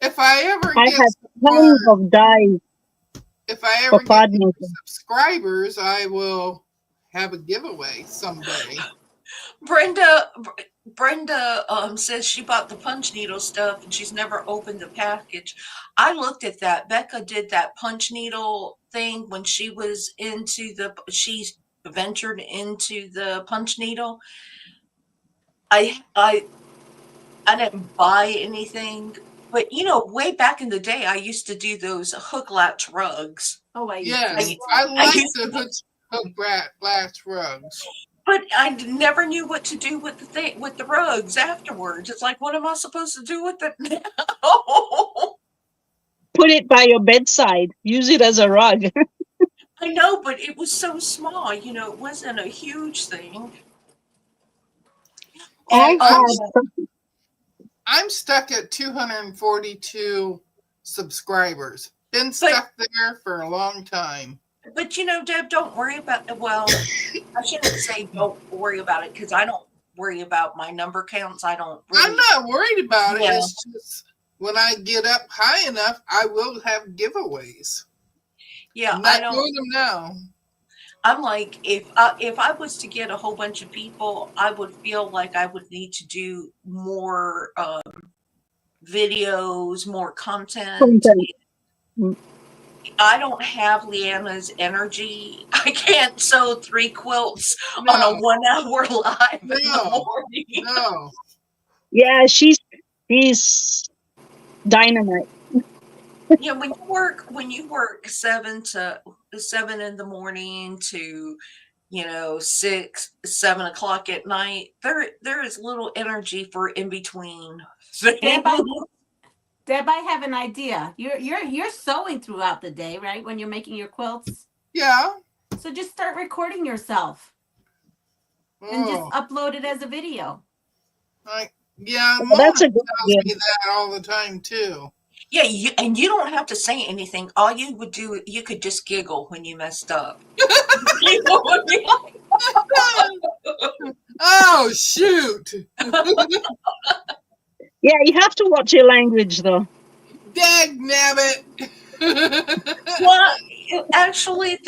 If I ever I get have more, tons of dyes if I for ever get card more making. subscribers, I will have a giveaway someday. Brenda says she bought the punch needle stuff and she's never opened the package. I looked at that. Becca did that punch needle thing when she was she ventured into the punch needle. I didn't buy anything, but way back in the day, I used to do those hook latch rugs. Oh, Yes, I like the hook latch rugs. But I never knew what to do with the rugs afterwards. It's like, what am I supposed to do with it now? Put it by your bedside. Use it as a rug. I know, but it was so small. It wasn't a huge thing. And I'm stuck at 242 subscribers. Been stuck there for a long time. But Deb, don't worry about it. Well, I shouldn't say don't worry about it because I don't worry about my number counts. I'm not worried about it. It's just when I get up high enough, I will have giveaways. Yeah, I'm not doing them now. I'm like, if I was to get a whole bunch of people, I would feel like I would need to do more videos, more content. I don't have Leanna's energy. I can't sew 3 quilts on a 1 hour live in the morning. No. Yeah, she's dynamite. Yeah, when you work 7 in the morning to 6, 7 o'clock at night, there is little energy for in between. Deb, I have an idea. You're sewing throughout the day, right? When you're making your quilts. Yeah. So just start recording yourself and just upload it as a video. That's a good idea. Me that all the time too. Yeah, and you don't have to say anything. All you would do, you could just giggle when you messed up. Oh shoot! Yeah, you have to watch your language, though. Dagnabbit! Well, actually,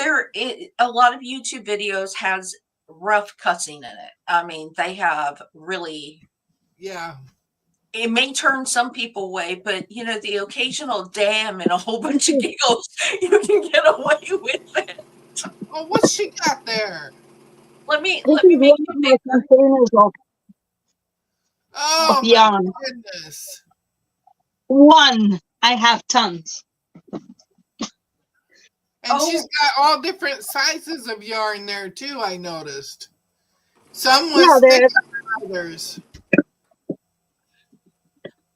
a lot of YouTube videos has rough cussing in it. I mean, they have really. Yeah. It may turn some people away, but the occasional damn and a whole bunch of giggles, you can get away with it. Oh, what's she got there? Let me make you Oh, yarn. My goodness. One. I have tons. And she's got all different sizes of yarn there too, I noticed. Some was thicker than others.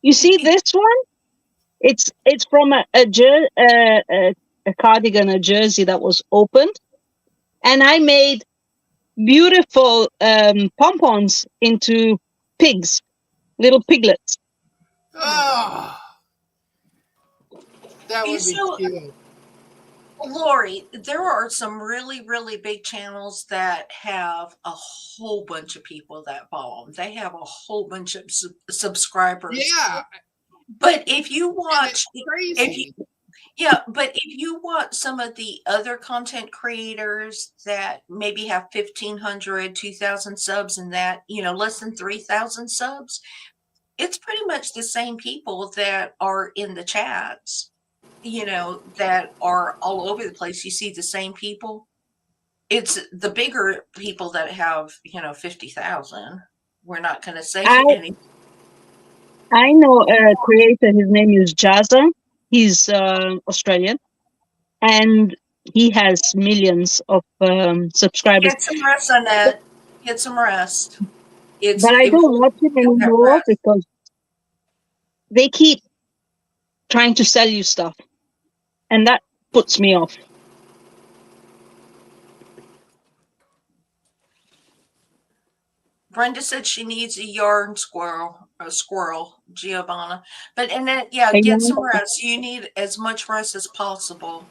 You see this one? It's from a cardigan, a jersey that was opened, and I made beautiful pompons into pigs, little piglets. Oh, that would be cute. Lori, there are some really, really big channels that have a whole bunch of people that follow them. They have a whole bunch of subscribers. Yeah, But if you and it's watch, if you, crazy. yeah, but if you watch some of the other content creators that maybe have 1,500, 2,000 subs and that, less than 3,000 subs, it's pretty much the same people that are in the chats, that are all over the place. You see the same people. It's the bigger people that have, 50,000. We're not going to say I any. I know a creator. His name is Jazza. He's Australian, and he has millions of subscribers. Get some rest on that. Get some rest. It's But I don't important watch him to get that anymore rest. because they keep trying to sell you stuff, and that puts me off. Brenda said she needs a squirrel, Giovanna. But and then yeah, I get some know. rest. You need as much rest as possible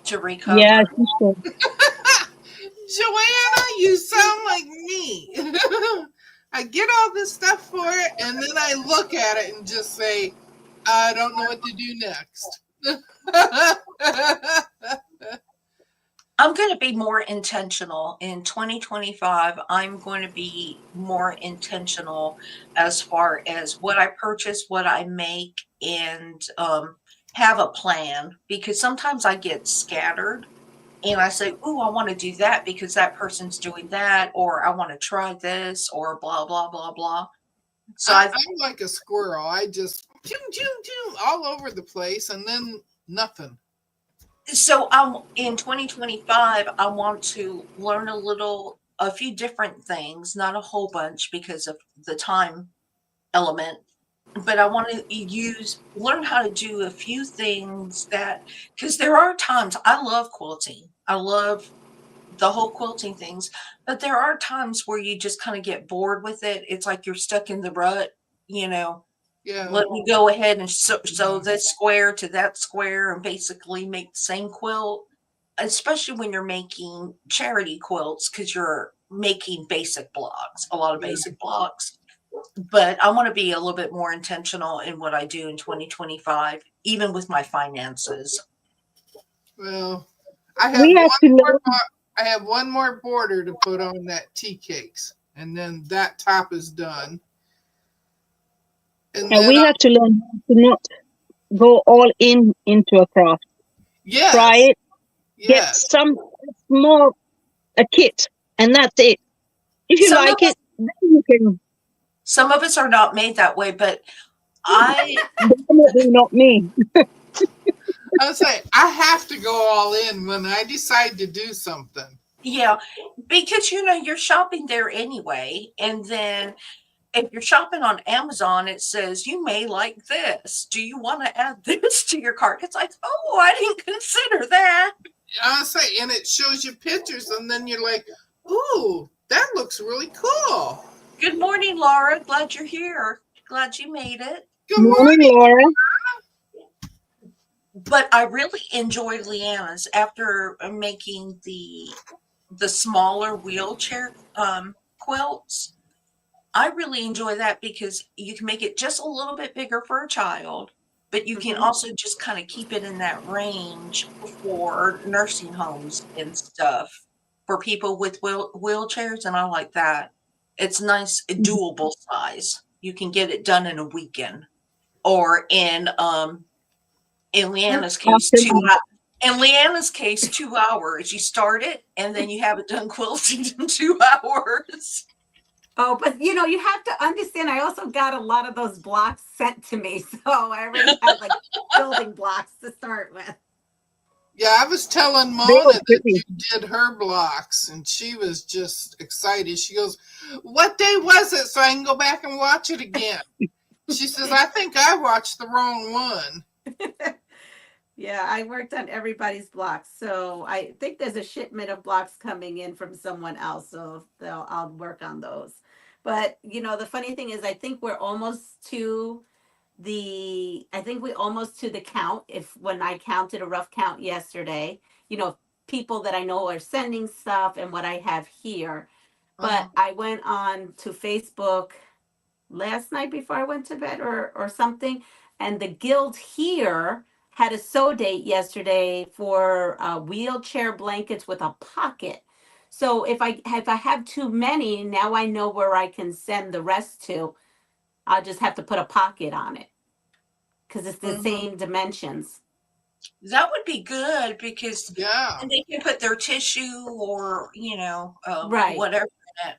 to Yeah, recover. she said. Joanna, you sound like me. I get all this stuff for it, and then I look at it and just say, I don't know what to do next. I'm going to be more intentional in 2025. I'm going to be more intentional as far as what I purchase, what I make, and have a plan, because sometimes I get scattered and I say, "Ooh, I want to do that because that person's doing that," or "I want to try this," or blah blah blah blah. So I'm like a squirrel. I just zoom, zoom, zoom all over the place, and then nothing. in 2025, I want to learn a few different things, not a whole bunch because of the time element, but I want to learn how to do a few things because there are times I love quilting. I love the whole quilting things, but there are times where you just kind of get bored with it. It's like you're stuck in the rut, you know. Yeah. Let me go ahead and sew this square to that square and basically make the same quilt, especially when you're making charity quilts because you're making a lot of Yeah. basic blocks. But I want to be a little bit more intentional in what I do in 2025, even with my finances. Well, I have We one have to more. learn. I have one more border to put on that tea cakes, and then that top is done. And then We have to learn how to not go all into a craft. Try yes, it, get yes. some more a kit, and that's it. If you Some of like us, it, then you can. some of us are not made that way, but I Definitely not me. I would say I have to go all in when I decide to do something. yeah, because you're shopping there anyway, and then if you're shopping on Amazon, it says you may like this. Do you want to add this to your cart? It's like, oh, I didn't consider that. I would say, and it shows you pictures, and then you're like, "Ooh, that looks really cool." Good morning, Laura. Glad you're here. Glad you made it. Good Morning, morning. Laura. But I really enjoyed Leanna's after making the smaller wheelchair quilts. I really enjoy that because you can make it just a little bit bigger for a child, but you can Mhm. also just kind of keep it in that range for nursing homes and stuff for people with wheelchairs. And I like that. It's nice, a doable size. You can get it done in a weekend, or in And Leanna's case, After that, 2 hours. You start it and then you have it done quilted in 2 hours. oh, but you have to understand. I also got a lot of those blocks sent to me, so I already had like building blocks to start with. Yeah, I was telling they Mona were that pretty. you did her blocks, and she was just excited. She goes, "What day was it? So I can go back and watch it again." She says, "I think I watched the wrong one." Yeah, I worked on everybody's blocks, so I think there's a shipment of blocks coming in from someone else, so I'll work on those. But the funny thing is, I think we're almost to I think we almost to the count. If when I counted a rough count yesterday, people that I know are sending stuff and what I have here. But I went on to Facebook last night before I went to bed or something, and the guild here had a sew date yesterday for wheelchair blankets with a pocket. So if I have too many, now I know where I can send the rest to. I'll just have to put a pocket on it because it's the same dimensions. That would be good because Yeah. and they can put their tissue or Right. whatever in it.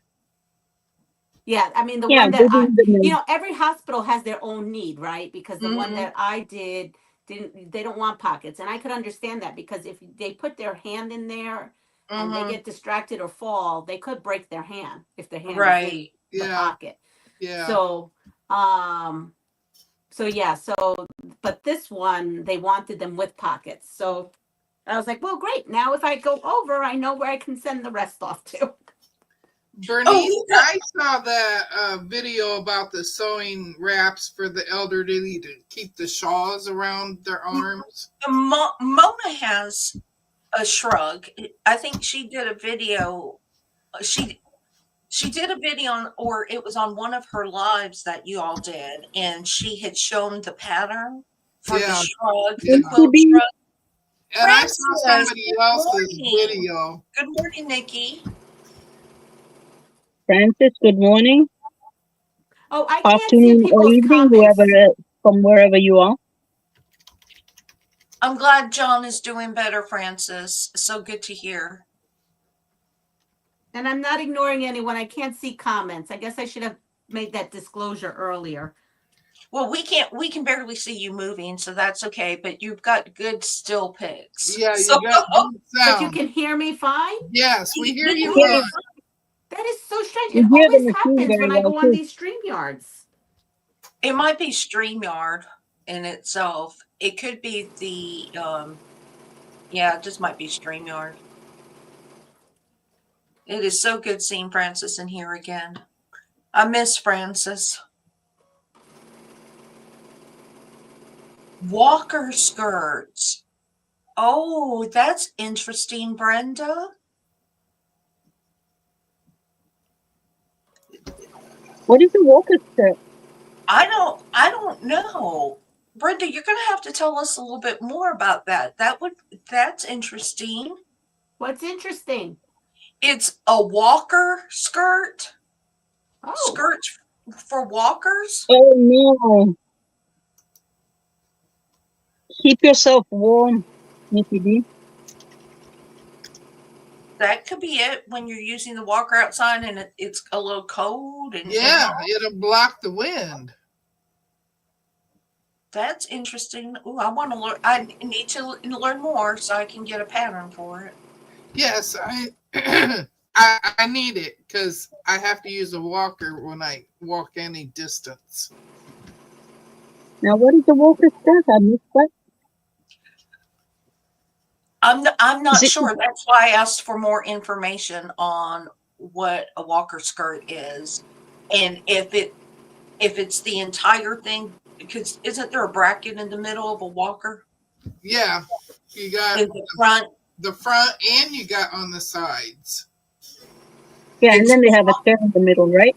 Yeah, I mean the Yeah, one that good information. every hospital has their own need, right? Because the one that I did they don't want pockets, and I could understand that because if they put their hand in there and they get distracted or fall, they could break their hand if their hand is in the pocket. Yeah. So, but this one they wanted them with pockets. So I was like, well, great. Now if I go over, I know where I can send the rest off to. Bernice, I saw that video about the sewing wraps for the elderly to keep the shawls around their arms. Mona has a shrug. I think she did a video. She did a video or it was on one of her lives that you all did, and she had shown the pattern for the shrug, the quilt shrug. And I saw somebody else's video. Good morning, Nikki. Francis, good morning. Oh, I can't see Afternoon or people's evening, comments. from wherever you are. I'm glad John is doing better, Francis. So good to hear. And I'm not ignoring anyone. I can't see comments. I guess I should have made that disclosure earlier. Well, we can barely see you moving, so that's okay. But you've got good still pics. Yeah, you got good sound. But you can hear me fine? Yes, we hear you fine. That is so strange. You It hear the always machine happens very when I well, go too. on these StreamYards. It might be StreamYard in itself. It could be the it just might be StreamYard. It is so good seeing Francis in here again. I miss Francis. Walker skirts. Oh, that's interesting, Brenda. What is a walker skirt? I don't know. Brenda, you're going to have to tell us a little bit more about that. That's interesting. What's interesting? It's a walker skirt. Oh. Skirts for walkers? Oh, no. Keep yourself warm, Nikki D. That could be it when you're using the walker outside and it's a little cold. And it'll block the wind. That's interesting. Ooh, I want to learn. I need to learn more so I can get a pattern for it. Yes, I need it because I have to use a walker when I walk any distance. Now, what is a walker skirt? I missed that. I'm not sure. That's why I asked for more information on what a walker skirt is, and if it's the entire thing. Because isn't there a bracket in the middle of a walker? Yeah, you got the front, and you got on the sides. Yeah, and then they have a skirt in the middle, right?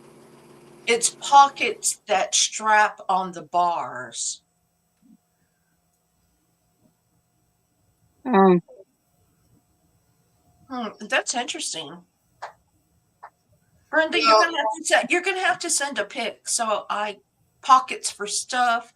It's pockets that strap on the bars. That's interesting. Brenda, you're gonna have to send a pic. So pockets for stuff.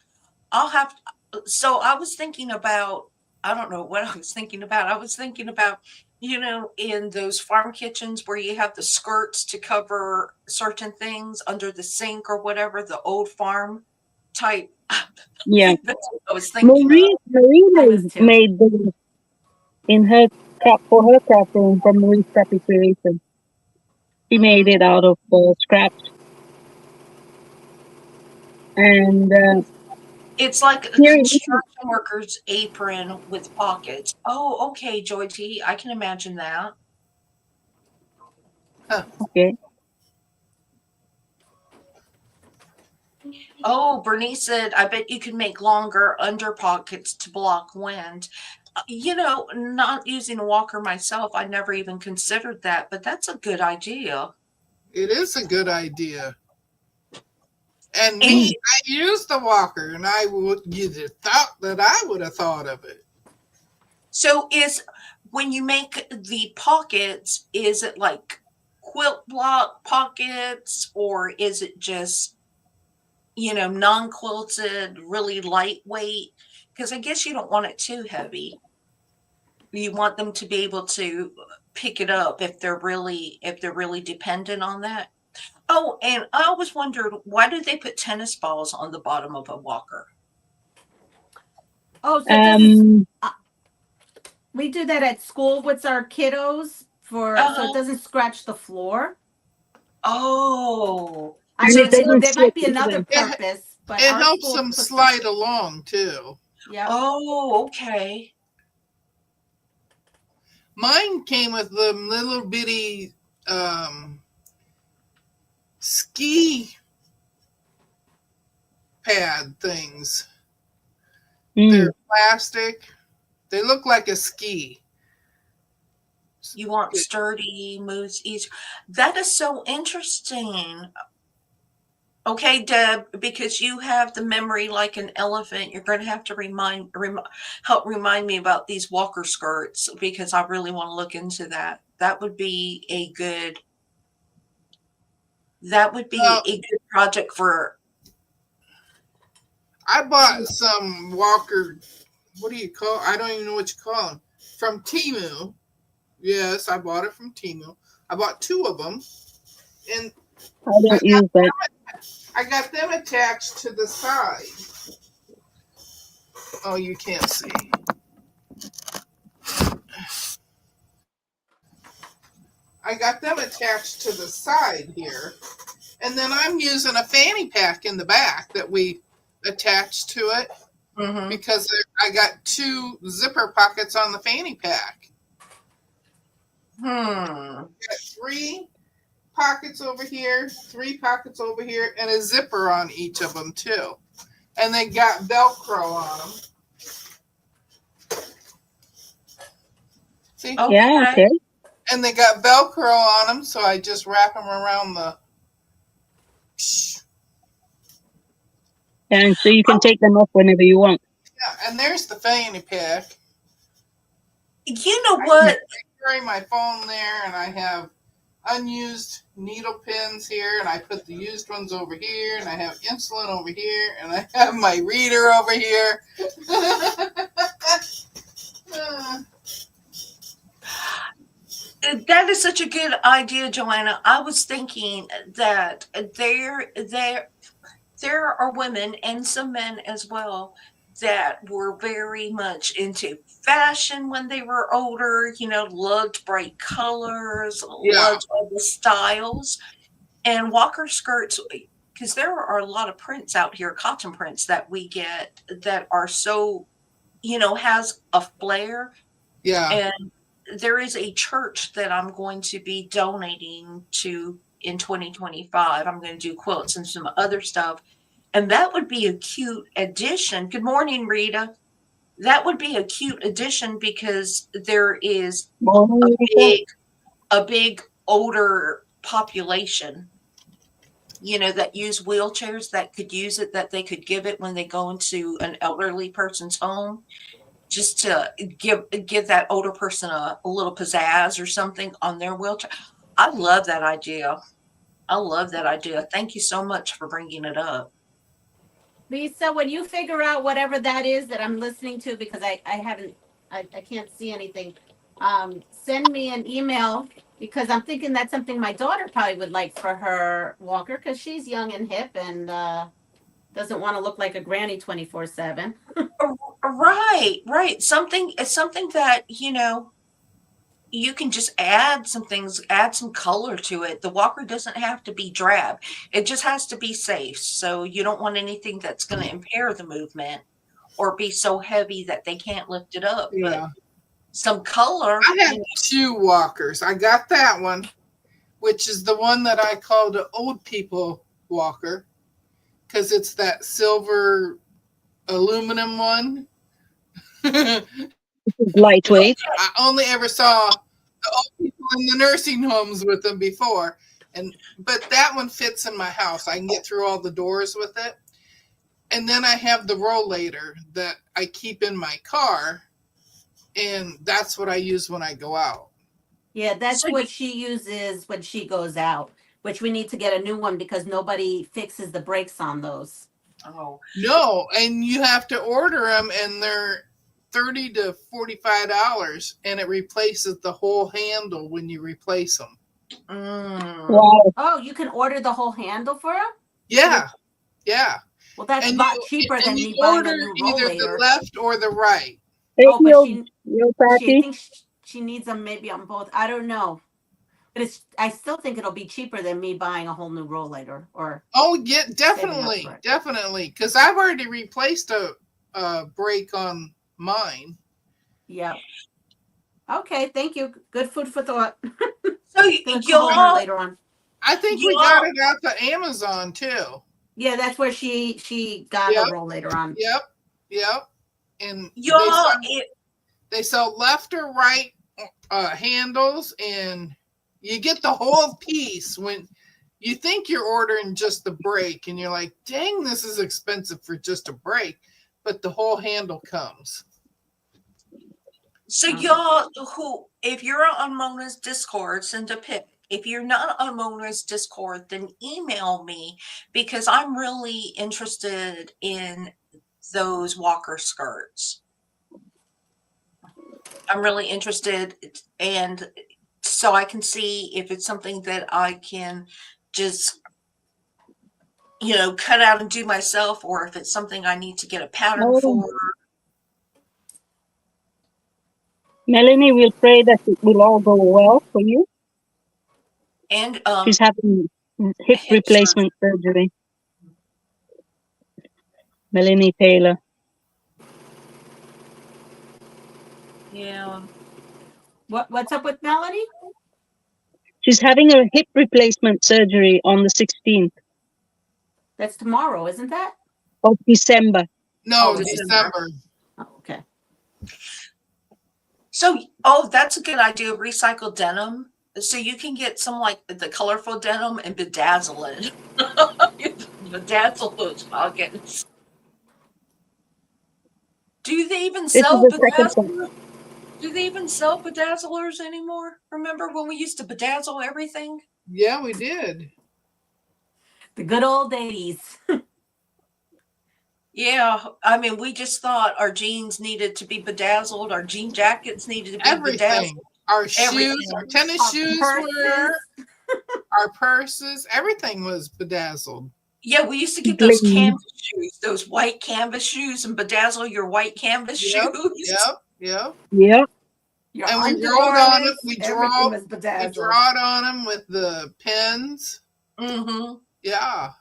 So I was thinking about. I don't know what I was thinking about. I was thinking about, in those farm kitchens where you have the skirts to cover certain things under the sink or whatever, the old farm type. Yeah. That's what I was thinking. Marie made those in her for her craft room from Marie's Crappy Creation. She made it out of scraps. And it's like a construction worker's apron with pockets. Oh, okay, Joy T. I can imagine that. Okay. Oh, Bernice said, I bet you can make longer under pockets to block wind. Not using a walker myself, I never even considered that, but that's a good idea. It is a good idea. And And me, I use the walker, and you'd have thought that I would have thought of it. so when you make the pockets, is it like quilt block pockets, or is it just, non-quilted, really lightweight? Because I guess you don't want it too heavy. You want them to be able to pick it up if they're really dependent on that. Oh, and I always wondered, why do they put tennis balls on the bottom of a walker? Oh, so it doesn't. We do that at school with our kiddos so it doesn't scratch the floor. Oh, And so it doesn't there slip might be another either. purpose, but It our helps school them puts slide along too. Yeah. Oh, okay. Mine came with the little bitty ski pad things. They're plastic. They look like a ski. You want sturdy, moves easy. That is so interesting. Okay, Deb, because you have the memory like an elephant, you're going to have to help remind me about these walker skirts, because I really want to look into that. That would be a good project for. I bought some walker. What do you call? I don't even know what you call them. From Temu. Yes, I bought it from Temu. I bought 2 of them, and I don't use that. I got them attached to the side. Oh, you can't see. I got them attached to the side here. And then I'm using a fanny pack in the back that we attached to it because I got 2 zipper pockets on the fanny pack. Got 3 pockets over here, 3 pockets over here, and a zipper on each of them too. And they got Velcro on them. See? Okay. Yeah, okay. And they got Velcro on them, so I just wrap them around the. And so you can take them off whenever you want. Yeah, and there's the fanny pack. You know what? I carry my phone there, and I have unused needle pins here, and I put the used ones over here, and I have insulin over here, and I have my reader over here. That is such a good idea, Joanna. I was thinking that there are women and some men as well that were very much into fashion when they were older, loved bright colors, loved all the styles, and walker skirts, because there are a lot of prints out here, cotton prints that we get that are so, has a flair. Yeah. And there is a church that I'm going to be donating to in 2025. I'm going to do quilts and some other stuff. And that would be a cute addition. Good morning, Rita. That would be a cute addition because there is a big older population, that use wheelchairs that could use it, that they could give it when they go into an elderly person's home, just to give that older person a little pizzazz or something on their wheelchair. I love that idea. Thank you so much for bringing it up. Lisa, when you figure out whatever that is that I'm listening to, because I can't see anything, send me an email, because I'm thinking that's something my daughter probably would like for her walker, because she's young and hip and doesn't want to look like a granny 24/7. Right. Something that, you can just add some things, add some color to it. The walker doesn't have to be drab. It just has to be safe. So you don't want anything that's going to impair the movement or be so heavy that they can't lift it up. Yeah. But some color. I have 2 walkers. I got that one, which is the one that I call the old people walker, because it's that silver aluminum one. Lightweight. I only ever saw the old people in the nursing homes with them before, but that one fits in my house. I can get through all the doors with it. And then I have the rollator that I keep in my car, and that's what I use when I go out. Yeah, that's what she uses when she goes out, which we need to get a new one because nobody fixes the brakes on those. Oh. No, and you have to order them, and they're $30 to $45, and it replaces the whole handle when you replace them. Wow. Oh, you can order the whole handle for them? Yeah, yeah. Well, that's And a lot cheaper than me buying a new either the rollator. left or the right. Oh, but You're I happy? think she needs them maybe on both. I don't know. But I still think it'll be cheaper than me buying a whole new rollator or. Oh, yeah, definitely. Because I've already replaced a brake on mine. Yeah. Okay, thank you. Good food for thought. So y'all later on. I think we got it out to Amazon too. Yeah, that's where she got her rollator on. Yep. And y'all, they sell left or right handles, and you get the whole piece when you think you're ordering just the brake, and you're like, dang, this is expensive for just a brake, but the whole handle comes. So y'all, if you're on Mona's Discord, send a pic. If you're not on Mona's Discord, then email me because I'm really interested in those walker skirts. I'm really interested, and so I can see if it's something that I can just, cut out and do myself, or if it's something I need to get a pattern for. Melanie, we'll pray that it will all go well for you. And she's having hip replacement surgery. Melanie Taylor. Yeah. What's up with Melanie? She's having a hip replacement surgery on the 16th. That's tomorrow, isn't that? Of December. No, December. Oh, okay. So, that's a good idea. Recycled denim. So you can get some like the colorful denim and bedazzle it. Bedazzle those pockets. Do they even sell bedazzlers? Do they even sell bedazzlers anymore? Remember when we used to bedazzle everything? Yeah, we did. The good old days. Yeah, I mean, we just thought our jeans needed to be bedazzled, our jean jackets needed to be bedazzled. Our shoes, our tennis shoes were, our purses, everything was bedazzled. Yeah, we used to get those canvas shoes, those white canvas shoes, and bedazzle your white canvas shoes. Yep. And we wrote on them. We drawed on them with the pens. Mm-hmm. Yeah.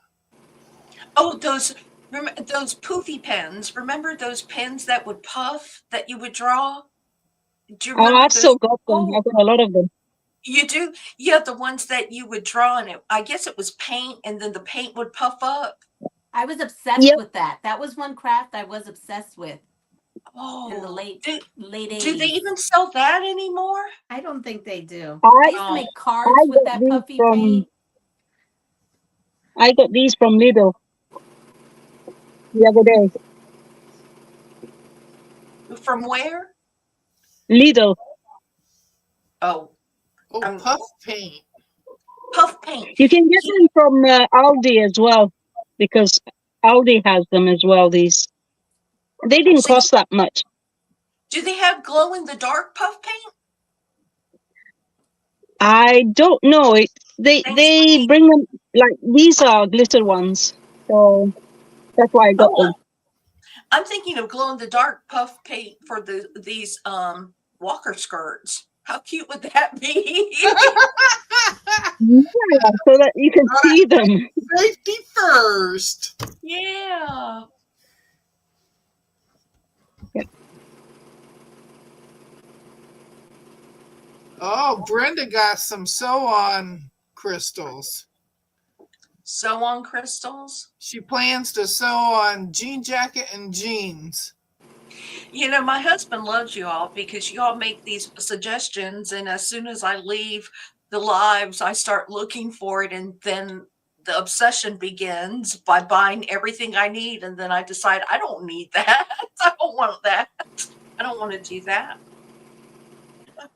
Oh, those poofy pens. Remember those pens that would puff that you would draw? Do you remember I've still got them. I've got a lot of them. You do? Yeah, the ones that you would draw in it. I guess it was paint, and then the paint would puff up. I was obsessed with that. That was one craft I was obsessed with. Oh, in the late 80s. Do they even sell that anymore? I don't think they do. They used to make cards with that puffy paint. I got these from Lidl the other day. From where? Lidl. Oh, puff paint. Puff paint. You can get them from Aldi as well, because Aldi has them as well. These, they didn't cost that much. Do they have glow in the dark puff paint? I don't know. They bring them, like, these are glitter ones, so that's why I got them. I'm thinking of glow in the dark puff paint for these walker skirts. How cute would that be? Yeah, so that you can see them. Safety first. Yeah. Oh, Brenda got some sew-on crystals. Sew on crystals? She plans to sew on jean jacket and jeans. You know, my husband loves you all because you all make these suggestions, and as soon as I leave the lives, I start looking for it, and then the obsession begins by buying everything I need, and then I decide I don't need that. I don't want that. I don't want to do that.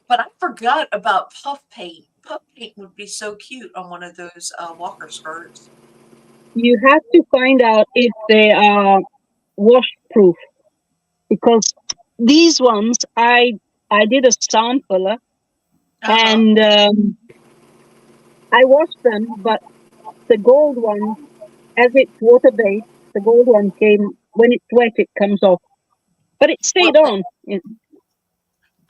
But I forgot about puff paint. Puff paint would be so cute on one of those walker skirts. You have to find out if they are wash-proof, because these ones I did a sampler and I washed them, but the gold one, as it's water-based, the gold one came when it's wet, it comes off, but it stayed Well, on.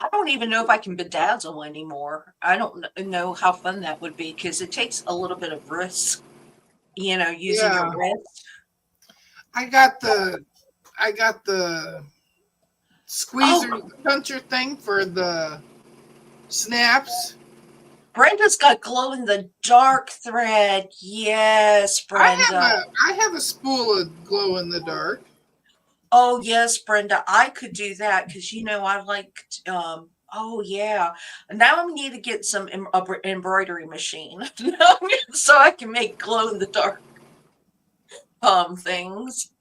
I don't even know if I can bedazzle anymore. I don't know how fun that would be because it takes a little bit of risk, you know, using Yeah. your wrist. I got the squeezer, Oh. puncher thing for the snaps. Brenda's got glow in the dark thread. Yes, Brenda. I have a spool of glow in the dark. Oh, yes, Brenda. I could do that because, you know, I liked, oh, yeah. Now I need to get some embroidery machine so I can make glow in the dark things.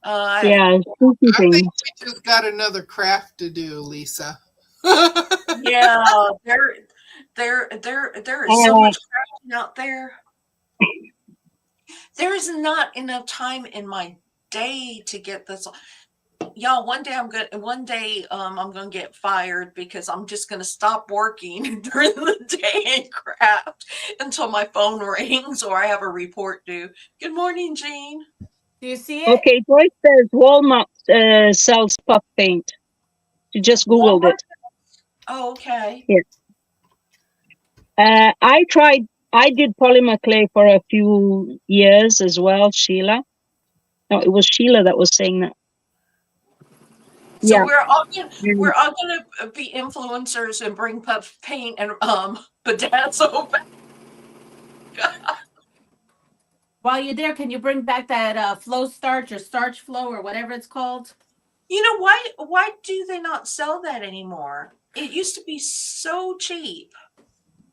Yeah, spooky I think things. we just got another craft to do, Lisa. Yeah, there is so much crafting out there. There is not enough time in my day to get this. Y'all, one day I'm gonna get fired because I'm just gonna stop working during the day and craft until my phone rings or I have a report due. Good morning, Jean. Do you see it? Okay, Joyce says Walmart sells puff paint. She just Googled Walmart? it. Oh, okay. I did polymer clay for a few years as well, Sheila. No, it was Sheila that was saying that. So Yeah. we're all gonna be influencers and bring puff paint and bedazzle back. While you're there, can you bring back that flow starch or starch flow or whatever it's called? You know, why do they not sell that anymore? It used to be so cheap.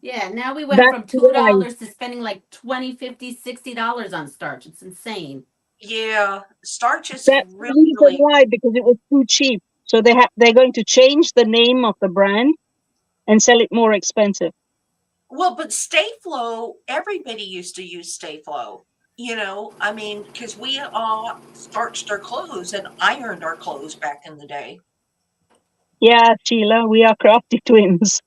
Yeah, now we went That's from why. $2 to spending like $20, $50, $60 on starch. It's insane. Yeah, starch is That's the really, reason really why, because it was too cheap. So they're going to change the name of the brand and sell it more expensive. well, but Stayflow, everybody used to use Stayflow. You know, I mean, because we all starched our clothes and ironed our clothes back in the day. Yeah, Sheila, we are crafty twins.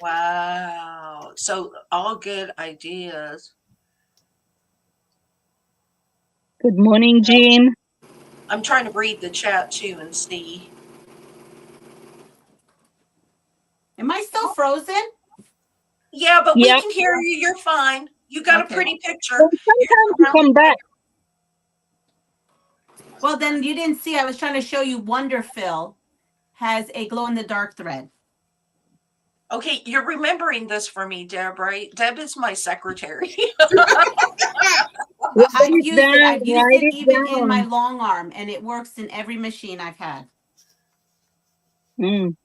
Wow. So all good ideas. Good morning, Jean. I'm trying to read the chat too and see. Am I still frozen? Yeah, but Yeah. we can hear you. You're fine. You got Okay. a pretty picture. Well, sometimes you come back. Well, then you didn't see. I was trying to show you Wonderfill has a glow in the dark thread. Okay, you're remembering this for me, Deb, right? Deb is my secretary. I've used it. I've used write it even in my down. long arm, and it works in every machine I've had. Mm.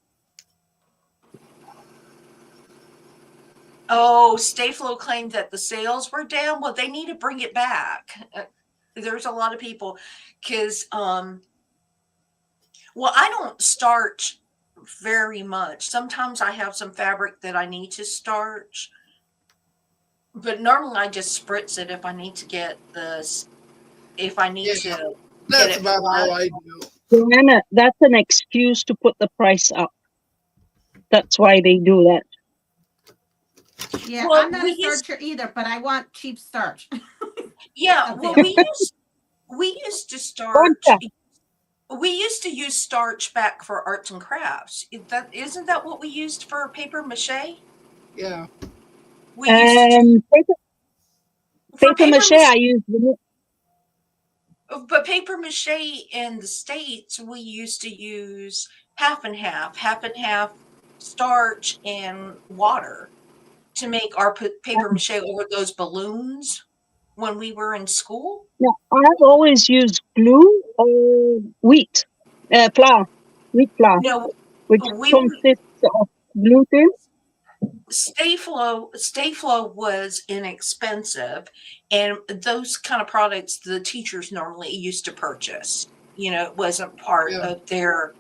Oh, Stayflow claimed that the sales were down. Well, they need to bring it back. There's a lot of people because, well, I don't starch very much. Sometimes I have some fabric that I need to starch, but normally I just spritz it if I need to get this. If I need to get That's it about flat. all I do. Joanna, that's an excuse to put the price up. That's why they do that. Yeah, Well, I'm not a starcher either, but I want cheap starch. Yeah, well, we used to starch. We used to use starch back for arts and crafts. Isn't that what we used for paper mache? Yeah. We used paper mache. I use but paper mache in the States, we used to use half and half starch and water to make our paper mache over those balloons when we were in school? No, I've always used glue or wheat flour, wheat flour, No, which we consists of gluten. Stayflow was inexpensive, and those kind of products the teachers normally used to purchase. It wasn't part Yeah. of their.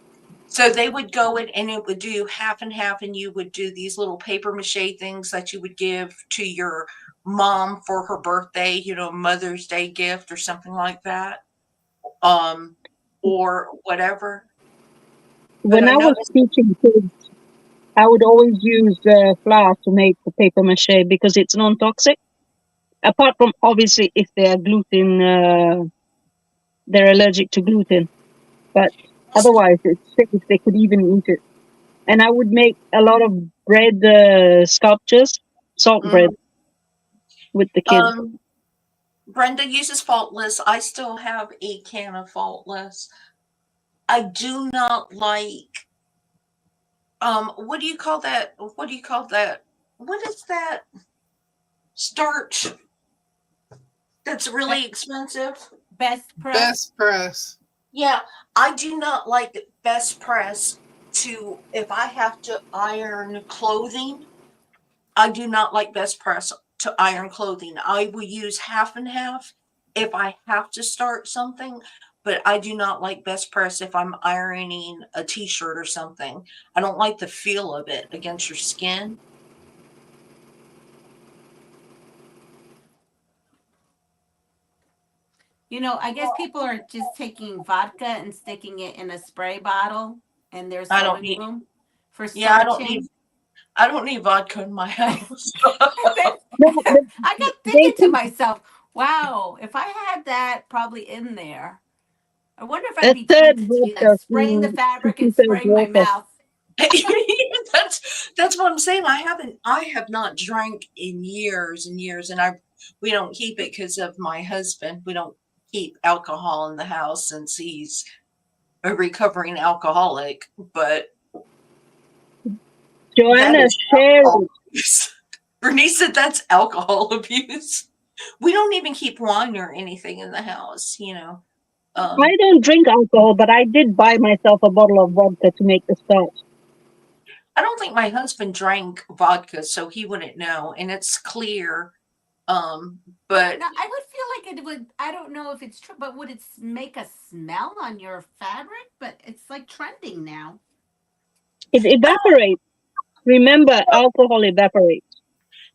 So they would go in and it would do half and half, and you would do these little paper mache things that you would give to your mom for her birthday, Mother's Day gift or something like that, or whatever. But When I I was noticed. teaching kids, I would always use flour to make the paper mache because it's non-toxic. Apart from obviously if they are they're allergic to gluten, but otherwise it's safe. They could even eat it. And I would make a lot of bread sculptures, salt bread Mhm. with the kids. Brenda uses Faultless. I still have a can of Faultless. I do not like what do you call that? What do you call that? What is that starch that's really expensive? Best press. Best press. Yeah, I do not like Best Press if I have to iron clothing. I do not like Best Press to iron clothing. I will use half and half if I have to start something, but I do not like Best Press if I'm ironing a t-shirt or something. I don't like the feel of it against your skin. I guess people are just taking vodka and sticking it in a spray bottle in their I don't sewing need room for Yeah, searching. I don't need vodka in my house. No, but I got they thinking to myself, wow, if I had that probably in there, I wonder if I'd a be third tempted to do that, water spraying the to fabric and two-thirds spraying my water. mouth. That's what I'm saying. I have not drank in years and years, and we don't keep it because of my husband. We don't keep alcohol in the house since he's a recovering alcoholic, but that Joanna is alcohol shared. abuse. Bernice said that's alcohol abuse. We don't even keep wine or anything in the house. I don't drink alcohol, but I did buy myself a bottle of vodka to make the starch. I don't think my husband drank vodka, so he wouldn't know, and it's clear. But Now, I would feel like it would, I don't know if it's true, but would it make a smell on your fabric? But it's like trending now. It evaporates. Remember, alcohol evaporates.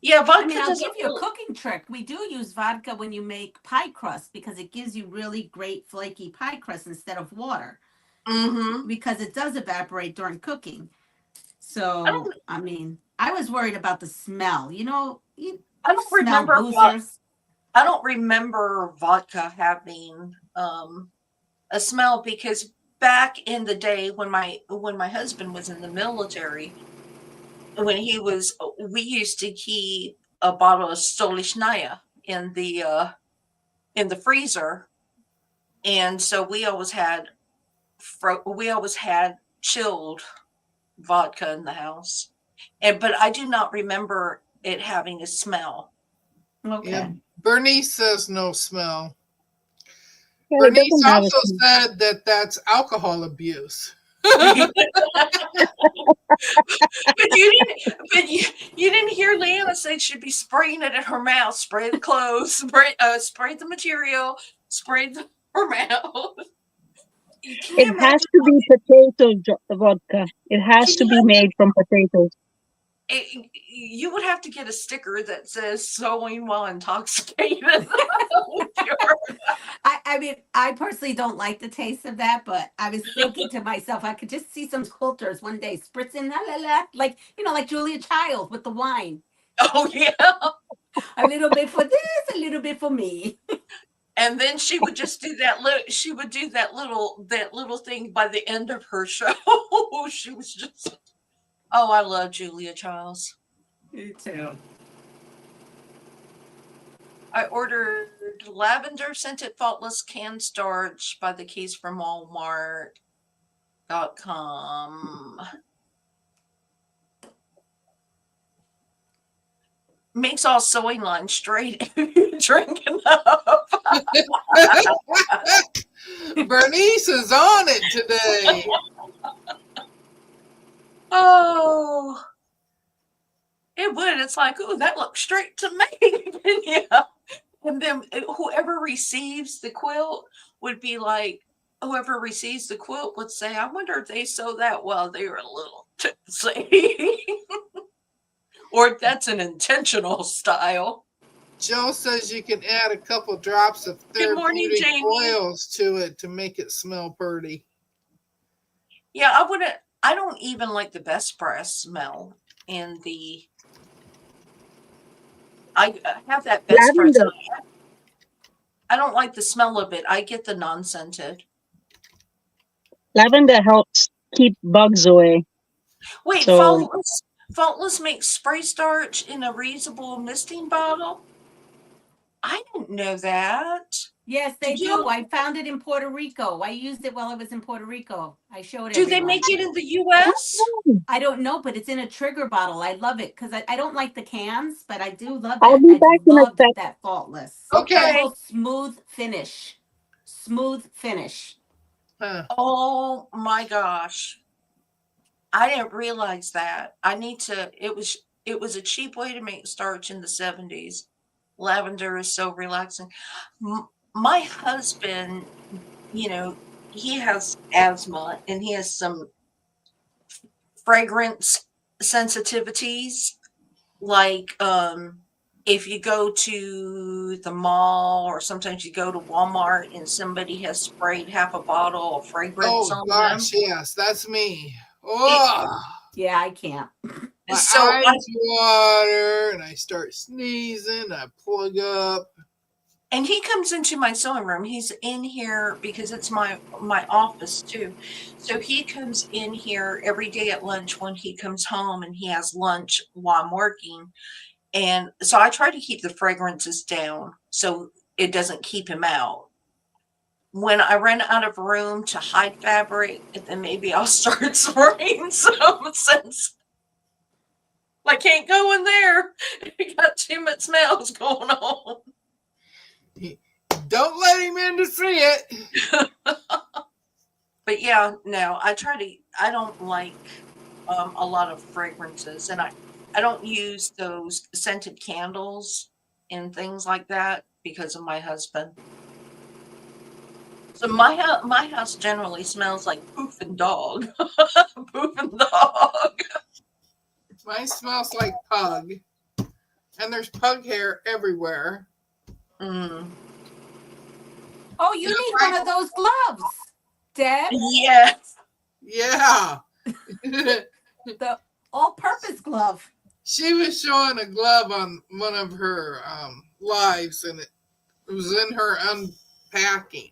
yeah, I mean, vodka I'll doesn't give you a really. cooking trick. We do use vodka when you make pie crust because it gives you really great flaky pie crust instead of water Mm-hmm. because it does evaporate during cooking. I So, don't. I mean, I was worried about the smell. I You don't smell remember. boozers. I don't remember vodka having a smell because back in the day when my husband was in the military, when we used to keep a bottle of Stolichnaya in the freezer, and so we always had chilled vodka in the house, but I do not remember it having a smell. Yeah. Okay. Bernice says no smell. Yeah, it Bernice doesn't have a also smell. said that that's alcohol abuse. But you didn't hear Leanna say she'd be spraying it in her mouth. Spray the clothes, spray the material, her mouth. Can It you has imagine? to be potato vodka. It has Can to you? be made from potatoes. You would have to get a sticker that says "sewing while intoxicated." I mean, I personally don't like the taste of that, but I was thinking to myself, I could just see some sculptors one day spritzing la la la, like like Julia Child with the wine. Oh yeah. A little bit for this, a little bit for me. And then she would just do that she would do that little thing by the end of her show. She was just. Oh, I love Julia Childs. Me too. I ordered lavender scented faultless canned starch by the case from Walmart.com. makes all sewing lines straight if you drink enough. Bernice is on it today. Oh, it would. It's like, oh, that looks straight to me. Yeah. And then whoever receives the quilt would be like, whoever receives the quilt would say, I wonder if they sew that while they were a little tipsy. Or if that's an intentional style. Joe says you can add a couple drops of Good morning, therapeutic Jamie. oils to it to make it smell pretty. Yeah, I don't even like the best press smell in the. I have that best press. Lavender. I don't like the smell of it. I get the non-scented. Lavender helps keep bugs away. Wait, So Faultless makes spray starch in a reusable misting bottle? I didn't know that. Yes, they Did you- do. I found it in Puerto Rico. I used it while I was in Puerto Rico. I showed it. Do they make it in the US? I don't know, but it's in a trigger bottle. I love it because I don't like the cans, but I do love I'll it. be I back in a love sec. that Faultless. Okay. Total smooth finish. Smooth finish. Huh. Oh my gosh. I didn't realize that. It was a cheap way to make starch in the 70s. Lavender is so relaxing. My husband, he has asthma and he has some fragrance sensitivities. Like if you go to the mall or sometimes you go to Walmart and somebody has sprayed half a bottle of fragrance Oh on gosh, them. yes, that's me. Oh, Yeah, I can't. my So eyes water and I start sneezing. I plug up. and he comes into my sewing room. He's in here because it's my office too. So he comes in here every day at lunch when he comes home and he has lunch while I'm working. And so I try to keep the fragrances down so it doesn't keep him out. When I run out of room to hide fabric, then maybe I'll start spraying some since I can't go in there. You got too much smells going on. Don't let him in to see it. But yeah, no, I don't like a lot of fragrances, and I don't use those scented candles and things like that because of my husband. So my house generally smells like poof and dog. Poof and dog. Mine smells like pug. And there's pug hair everywhere. Mm. Oh, you need one of those gloves, Deb. Yes. Yeah. The all-purpose glove. She was showing a glove on one of her lives, and it was in her unpacking.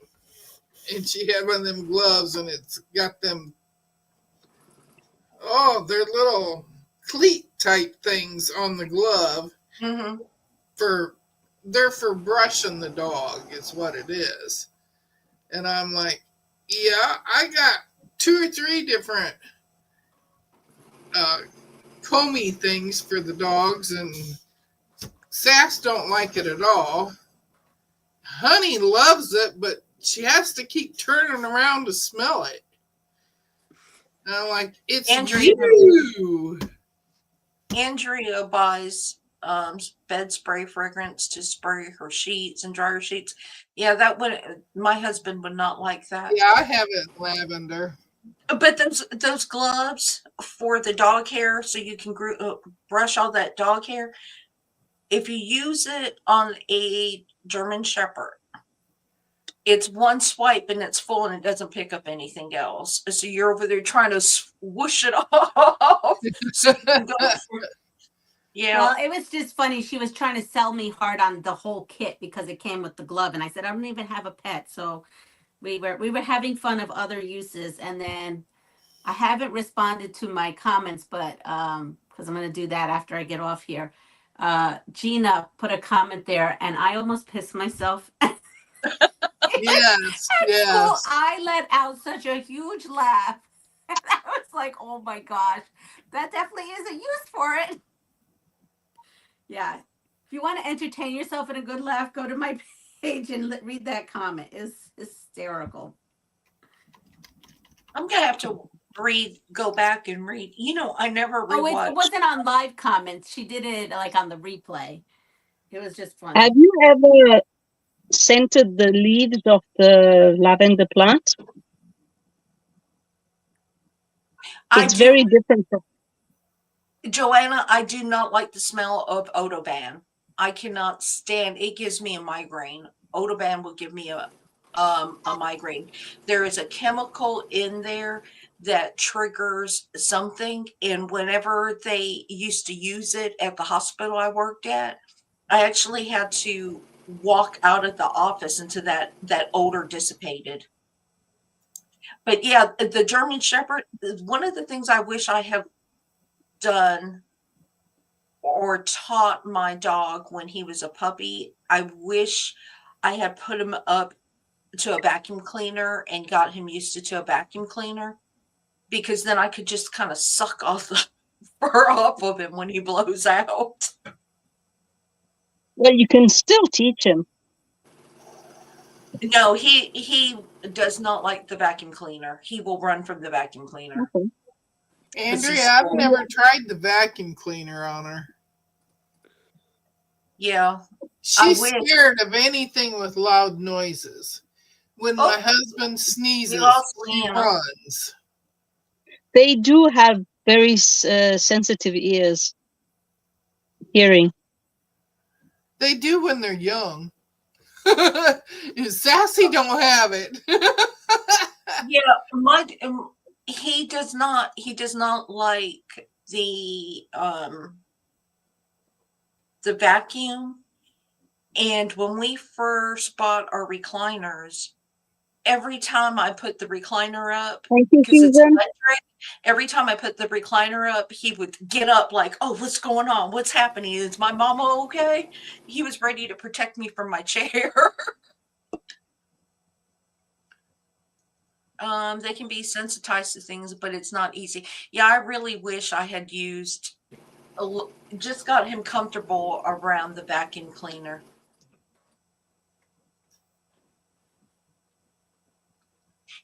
And she had one of them gloves, and it's got them, they're little cleat type things on the glove. Mm-hmm. They're for brushing the dog, is what it is. And I'm like, yeah, I got 2 or 3 different comey things for the dogs, and Sass don't like it at all. Honey loves it, but she has to keep turning around to smell it. And I'm like, it's you. Andrea buys bed spray fragrance to spray her sheets and dry her sheets. Yeah, my husband would not like that. Yeah, I have it lavender. But those gloves for the dog hair, so you can brush all that dog hair. If you use it on a German Shepherd, it's one swipe and it's full and it doesn't pick up anything else. So you're over there trying to swoosh it off. So yeah. Well, it was just funny. She was trying to sell me hard on the whole kit because it came with the glove, and I said I don't even have a pet, so we were having fun of other uses. And then I haven't responded to my comments, but because I'm going to do that after I get off here. Gina put a comment there, and I almost pissed myself. Yes, yes. So I let out such a huge laugh. And I was like, oh my gosh, that definitely is a use for it. Yeah, If you want to entertain yourself and a good laugh, go to my page and read that comment. It's hysterical. I'm gonna have to go back and read. I never Oh, it rewatched. wasn't on live comments. She did it like on the replay. It was just funny. Have you ever scented the leaves of the lavender plant? It's very different from. Joanna, I do not like the smell of Odoban. I cannot stand it. Gives me a migraine. Odoban will give me a migraine. There is a chemical in there that triggers something, and whenever they used to use it at the hospital I worked at, I actually had to walk out of the office until that odor dissipated. But yeah, the German Shepherd, one of the things I wish I have done or taught my dog when he was a puppy, I wish I had put him up to a vacuum cleaner and got him used to a vacuum cleaner, because then I could just kind of suck off the fur off of him when he blows out. Well, you can still teach him. No, he does not like the vacuum cleaner. He will run from the vacuum cleaner. Okay. Andrea, I've never tried the vacuum cleaner on her. Yeah. She's scared of anything with loud noises. When my husband sneezes, she runs. They do have very sensitive ears, hearing. They do when they're young. Sassy don't have it. Yeah, he does not like the vacuum. And when we first bought our recliners, every time I put the recliner up, because it's electric, every time I put the recliner up, he would get up like, oh, what's going on? What's happening? Is my mama okay? He was ready to protect me from my chair. They can be sensitized to things, but it's not easy. Yeah, I really wish I had just got him comfortable around the vacuum cleaner.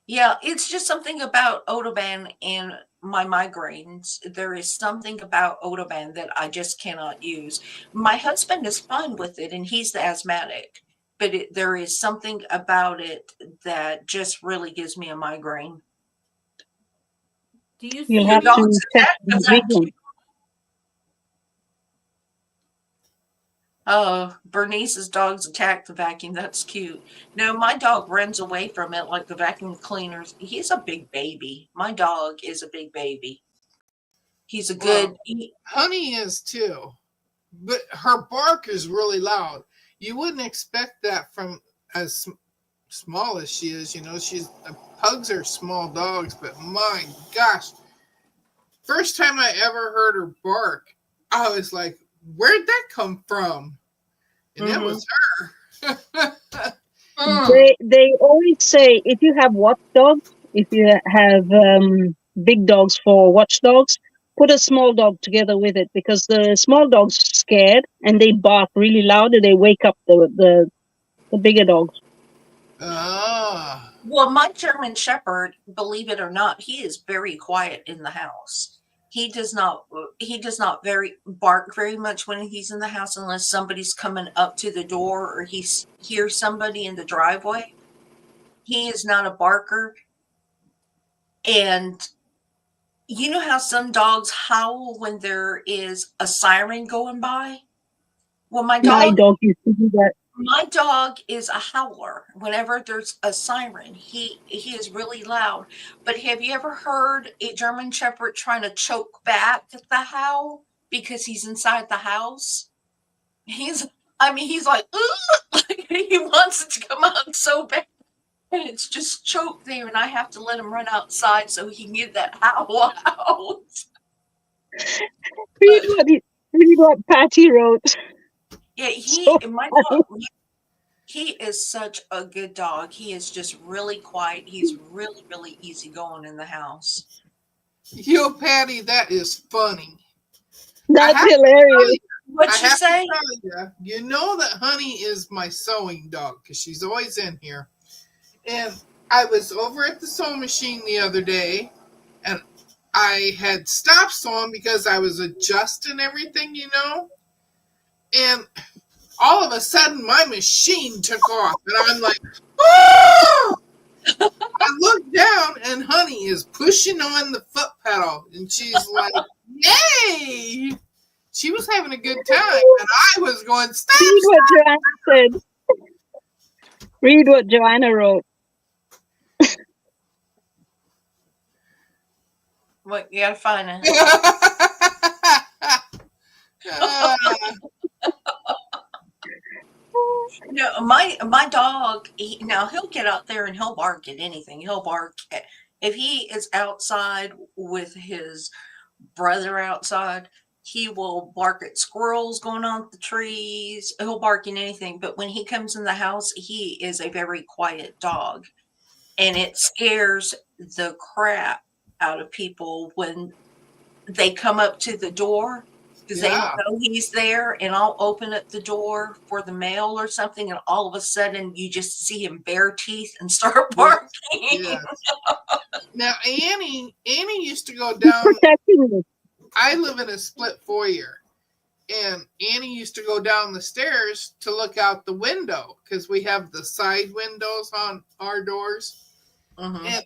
Yeah, it's just something about Odoban and my migraines. There is something about Odoban that I just cannot use. My husband is fine with it, and he's the asthmatic, but there is something about it that just really gives me a migraine. Do you You'll see have your to test the vegan. Oh, Bernice's dogs attack the vacuum. That's cute. No, my dog runs away from it like the vacuum cleaners. He's a big baby. My dog is a big baby. He's a good. Honey is too, but her bark is really loud. You wouldn't expect that from as small as she is. Pugs are small dogs, but my gosh, first time I ever heard her bark, I was like, where'd that come from? And it was her. They always say if you have watchdogs, if you have big dogs for watchdogs, put a small dog together with it, because the small dog's scared and they bark really loud and they wake up the bigger dogs. Well, my German Shepherd, believe it or not, he is very quiet in the house. He does not bark very much when he's in the house, unless somebody's coming up to the door or he hears somebody in the driveway. He is not a barker. And you know how some dogs howl when there is a siren going by? Well, my dog used to do that. My dog is a howler. Whenever there's a siren, he is really loud. But have you ever heard a German Shepherd trying to choke back the howl because he's inside the house? He's like, he wants it to come out so bad, and it's just choked there, and I have to let him run outside so he can get that howl out. Read what Patty wrote. Yeah, he is such a good dog. He is just really quiet. He's really, really easygoing in the house. Yo, Patty, that is funny. That's hilarious. What'd I she have say? to tell you, you know that Honey is my sewing dog because she's always in here. And I was over at the sewing machine the other day, and I had stopped sewing because I was adjusting everything, and all of a sudden my machine took off, and I'm like, oh! I look down, and Honey is pushing on the foot pedal, and she's like, yay! She was having a good time, and I was going, stop! Read what Joanna said. Read what Joanna wrote. What, you gotta find it. No, my dog. Now he'll get out there and he'll bark at anything. He'll bark if he is outside with his brother outside. He will bark at squirrels going on the trees. He'll bark at anything. But when he comes in the house, he is a very quiet dog, and it scares the crap out of people when they come up to the door because they don't know he's there, and I'll open up the door for the mail or something, and all of a sudden you just see him bare teeth and start barking. Yeah. Now Annie used to go down. Protecting me. I live in a split foyer, and Annie used to go down the stairs to look out the window because we have the side windows on our doors, and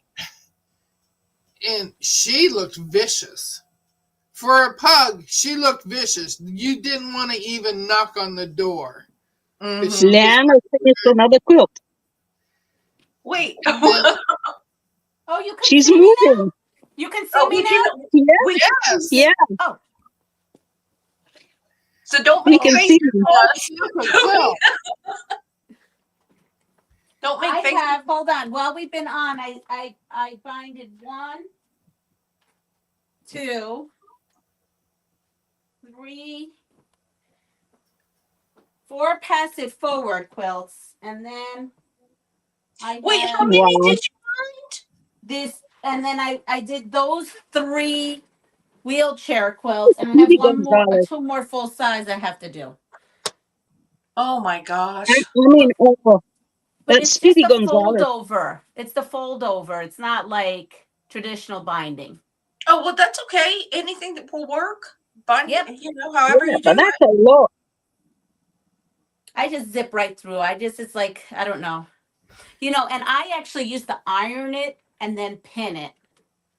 she looked vicious. For a pug, she looked vicious. You didn't want to even knock on the door. Leanna finished another quilt. Wait. Oh, you can She's see me now? moving. You can see me now? Yes. Yeah. Oh. So don't We make can faces see at us. Don't make I faces. have, hold on. While we've been on, I binded 1, 2, 3, 4 passive forward quilts, and then Wait, have how many did you find? this, and then I did those 3 wheelchair quilts, and I have one more, 2 more full size I have to do. Oh my gosh! I mean, But that's it's just Speedy a Gonzalez. fold over. It's the fold over. It's not like traditional binding. Oh well, that's okay. Anything that will work. Bind it, Yep. however you do But that's it. a lot. I just zip right through. It's like, I don't know. And I actually used to iron it and then pin it.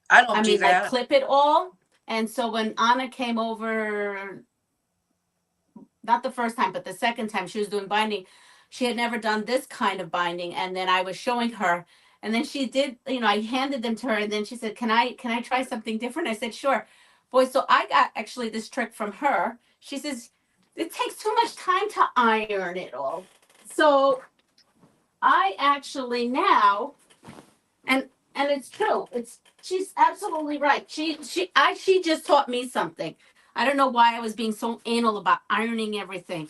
I don't do that. Like clip it all. And so when Anna came over, not the first time, but the second time she was doing binding, she had never done this kind of binding. And then I was showing her, and then she did, I handed them to her, and then she said, can I try something different? I said, sure. Boy, so I got actually this trick from her. She says, it takes too much time to iron it all. So I actually now, and it's true. She's absolutely right. She just taught me something. I don't know why I was being so anal about ironing everything.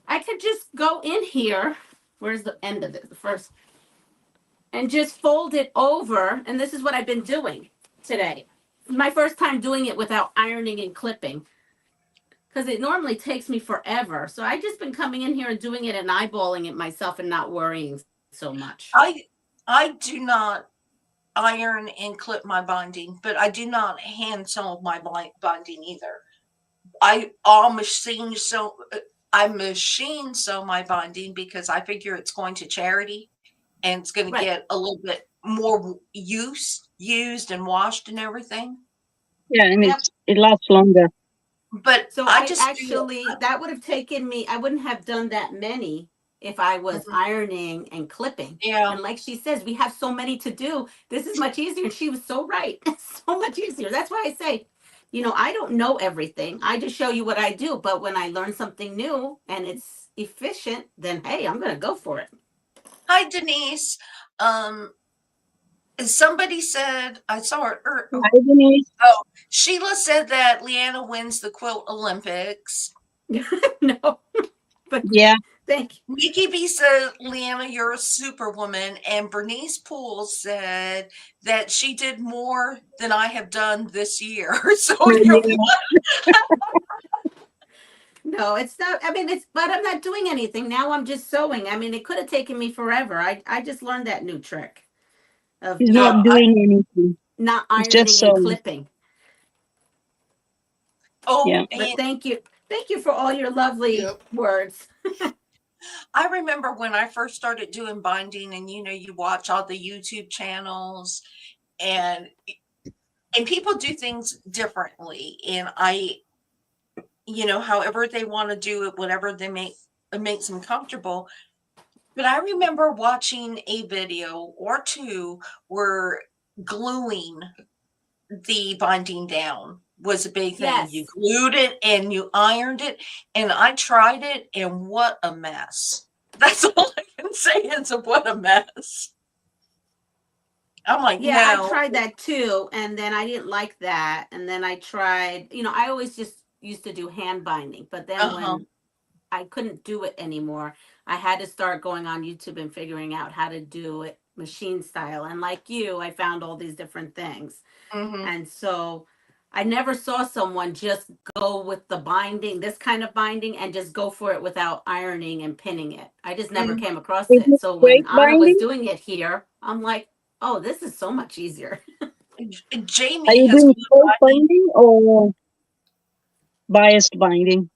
I could just go in here. Where's the end of it? The first. And just fold it over. And this is what I've been doing today. My first time doing it without ironing and clipping. Because it normally takes me forever. So I've just been coming in here and doing it and eyeballing it myself and not worrying so much. I do not iron and clip my binding, but I do not hand sew my binding either. I machine sew my binding because I figure it's going to charity and it's going to get a little bit more used and washed and everything. Yeah, and it lasts longer. But so I just actually that would have taken me. I wouldn't have done that many if I was ironing and clipping. Yeah. And like she says, we have so many to do. This is much easier. And she was so right. It's so much easier. That's why I say, I don't know everything. I just show you what I do. But when I learn something new and it's efficient, then hey, I'm going to go for it. Hi, Denise. Somebody said, I saw it. Hi, Denise. Oh, Sheila said that Leanna wins the Quilt Olympics. No. But yeah. Thank you. Nikki B said, Leanna, you're a superwoman. And Bernice Poole said that she did more than I have done this year. So you're No, it's not. I mean, but I'm not doing anything now. I'm just sewing. I mean, it could have taken me forever. I just learned that new trick of He's Yeah, not doing anything. not He's just ironing and sewing. clipping. Yeah. But and thank you for all your lovely Yep. words. I remember when I first started doing binding, and you watch all the YouTube channels, and people do things differently, and however they want to do it, whatever they it makes them comfortable. But I remember watching a video or two where gluing the binding down was a big thing. You Yes. glued it and you ironed it, and I tried it, and what a mess. That's all I can say is what a mess. I'm like, Yeah, I no. tried that too, and then I didn't like that. And then I tried, I always just used to do hand binding, but then Uh-huh. when I couldn't do it anymore, I had to start going on YouTube and figuring out how to do it machine style. And like you, I found all these different things. Mm-hmm. And so I never saw someone just go with the binding, this kind of binding, and just go for it without ironing and pinning it. I just never Mm-hmm. came across Is it. it So when straight Anna was binding? doing it here, I'm like, oh, this is so much easier. Are Jamie you has doing glued straight binding. binding or biased binding?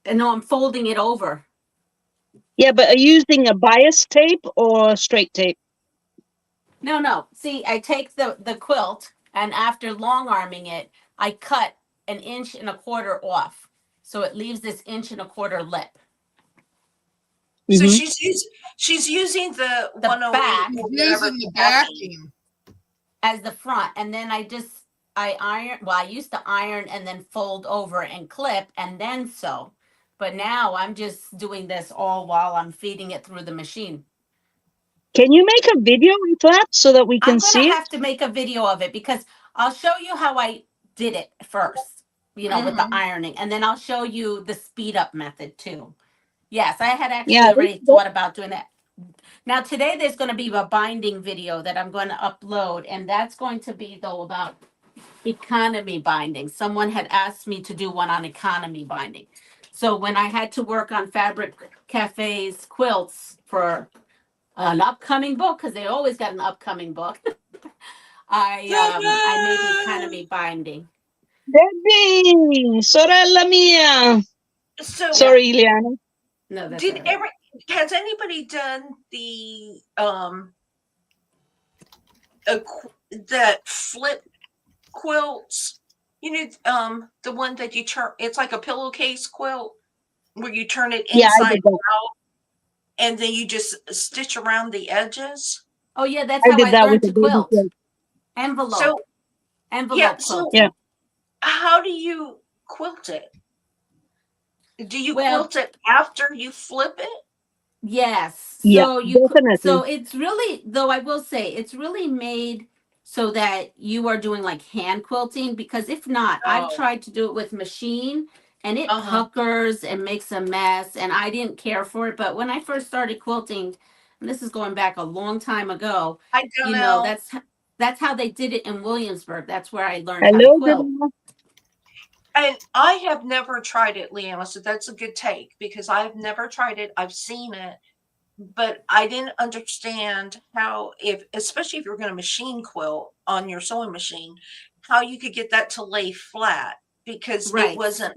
And no, I'm folding it over. Yeah, but are you using a bias tape or straight tape? No. See, I take the quilt, and after long arming it, I cut 1.25 inches off. So it leaves this 1.25 inch lip. So Mm-hmm. she's using the The 108 back or He's whatever using the backing. backing. as the front, and then I iron. Well, I used to iron and then fold over and clip and then sew, but now I'm just doing this all while I'm feeding it through the machine. Can you make a video with that so that we I'm can gonna see it? have to make a video of it because I'll show you how I did it first, with the Mm-hmm. ironing, and then I'll show you the speed up method too. Yes, I had Yeah. actually already thought about doing that. Now today there's going to be a binding video that I'm going to upload, and that's going to be though about economy binding. Someone had asked me to do one on economy binding. So when I had to work on Fabric Cafe's quilts for an upcoming book, because they always got an upcoming book, I made the economy binding. Debbie, sorella mia. So Sorry, Ileana. No, that's all right. has anybody done the that flip quilts? The one that you turn, it's like a pillowcase quilt where you turn it Yeah, I inside did that. out and then you just stitch around the edges. Oh yeah, that's I how did I that with learned a to baby quilt. quilt. So Envelope so quilting. Yeah. how do you quilt it? Do you Well, quilt it after you flip it? yes. Yeah, So definitely. it's really, though I will say, it's really made so that you are doing like hand quilting, because if not, I've Oh, tried to do it with machine and it uh-huh. puckers and makes a mess, and I didn't care for it. But when I first started quilting, and this is going back a long time ago, I don't know. that's how they did it in Williamsburg. That's where I learned how to Hello, quilt. Donna. And I have never tried it, Leanna, so that's a good take because I've never tried it. I've seen it, but I didn't understand how, especially if you're going to machine quilt on your sewing machine, how you could get that to lay flat because it Right. wasn't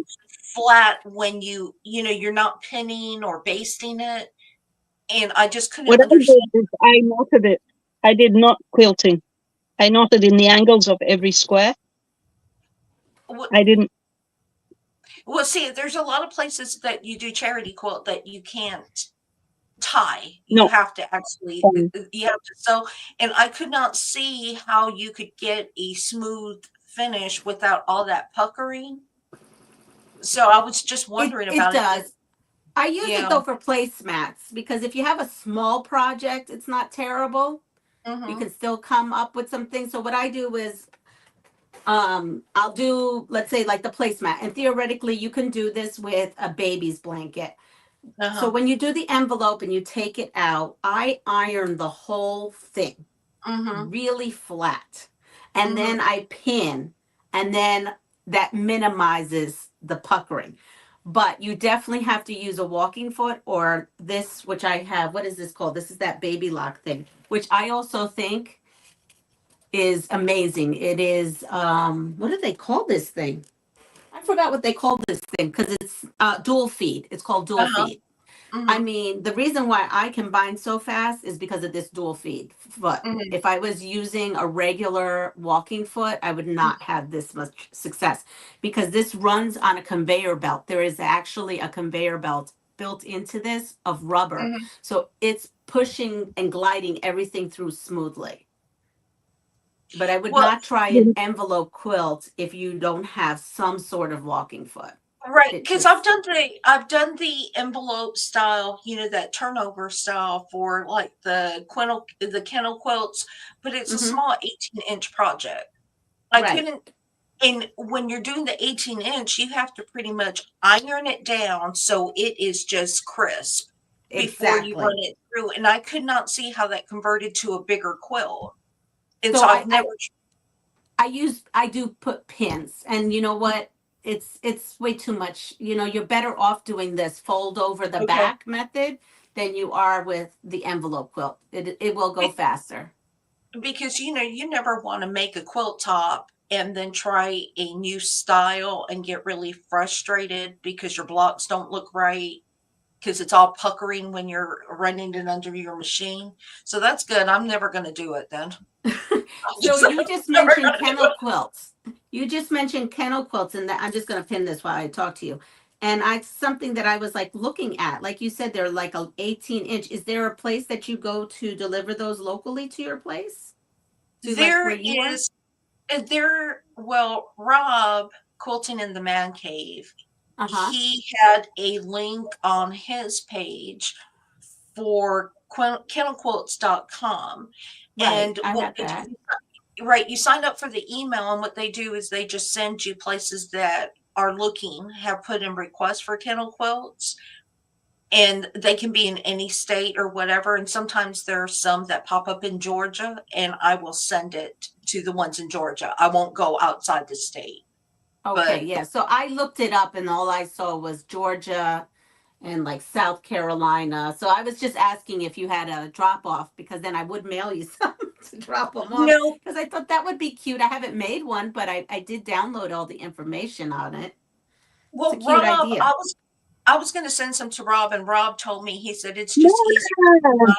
flat when you're not pinning or basting it. And I just couldn't What I did understand. is I knotted it. I did not quilting. I knotted in the angles of every square. I didn't. Well, see, there's a lot of places that you do charity quilt that you can't tie. You No. have to actually you have to sew, and I could not see how you could get a smooth finish without all that puckering. So I was just wondering It about it. does. I use it Yeah. though for placemats, because if you have a small project, it's not terrible. You Mm-hmm. can still come up with some things. So what I do is I'll do, let's say, like the placemat, and theoretically you can do this with a baby's blanket. So Uh-huh. when you do the envelope and you take it out, I iron the whole thing Mm-hmm. really flat, and Mhm. then I pin, and then that minimizes the puckering. But you definitely have to use a walking foot or this, which I have. What is this called? This is that baby lock thing, which I also think is amazing. It is, what do they call this thing? I forgot what they call this thing because it's dual feed. It's called dual Uh-huh. feed. I Mhm. mean, the reason why I can bind so fast is because of this dual feed foot. Mhm. If I was using a regular walking foot, I would not have this much success because this runs on a conveyor belt. There is actually a conveyor belt built into this of rubber. Mhm. So it's pushing and gliding everything through smoothly. But I would Well, not try an envelope quilt if you don't have some sort of walking foot. right, It because just, I've done the envelope style, that turnover style for like the kennel quilts, but it's a mm-hmm, small 18-inch project. I right, couldn't, and when you're doing the 18-inch, you have to pretty much iron it down so it is just crisp before you run exactly. it through. And I could not see how that converted to a bigger quilt. And So so I've never. I do put pins, and you know what? It's way too much. You're better off doing this fold over the Okay. back method than you are with the envelope quilt. It will go faster. Because you never want to make a quilt top and then try a new style and get really frustrated because your blocks don't look right because it's all puckering when you're running it under your machine. So that's good. I'm never going to do it then. So you just Never mentioned gonna do kennel quilts. You just mentioned kennel quilts, and I'm just going to pin this while I talk to you. And something that I was like looking at, like you said, they're like a 18-inch. Is there a place that you go to deliver those locally to your place? To like There where you are? is well, Rob Quilting in the Man Cave, Uh-huh. he had a link on his page for kennelquilts.com. Right. And I what have they that. do, right, you sign up for the email, and what they do is they just send you places that are looking, have put in requests for kennel quilts, and they can be in any state or whatever. And sometimes there are some that pop up in Georgia, and I will send it to the ones in Georgia. I won't go outside the state. Okay, But yeah. So I looked it up and all I saw was Georgia and like South Carolina. So I was just asking if you had a drop off because then I would mail you some to drop them off no, because I thought that would be cute. I haven't made one, but I did download all the information on it. It's a well, cute Rob, idea. I was going to send some to Rob, and Rob told me, he said it's just easier. Mona,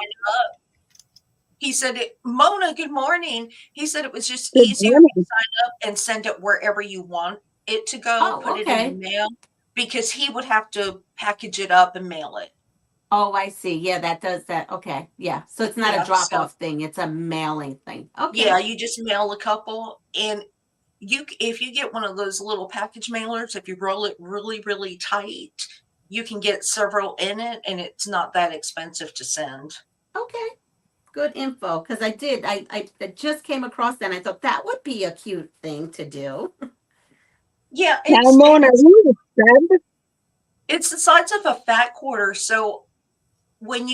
He said, Mona, good morning. He said it was just good easier to morning. sign up and send it wherever you want it to go, Oh, put it in the okay. mail, because he would have to package it up and mail it. Oh, I see. Yeah, that does that. Okay. Yeah. So it's not a Yeah. drop So, off thing, it's a mailing thing. yeah, Okay. you just mail a couple. And if you get one of those little package mailers, if you roll it really, really tight, you can get several in it, and it's not that expensive to send. Okay. Good info because I just came across that and I thought that would be a cute thing to do. Yeah, Now, it's and Mona, who is Deb? it's the size of a fat quarter. So when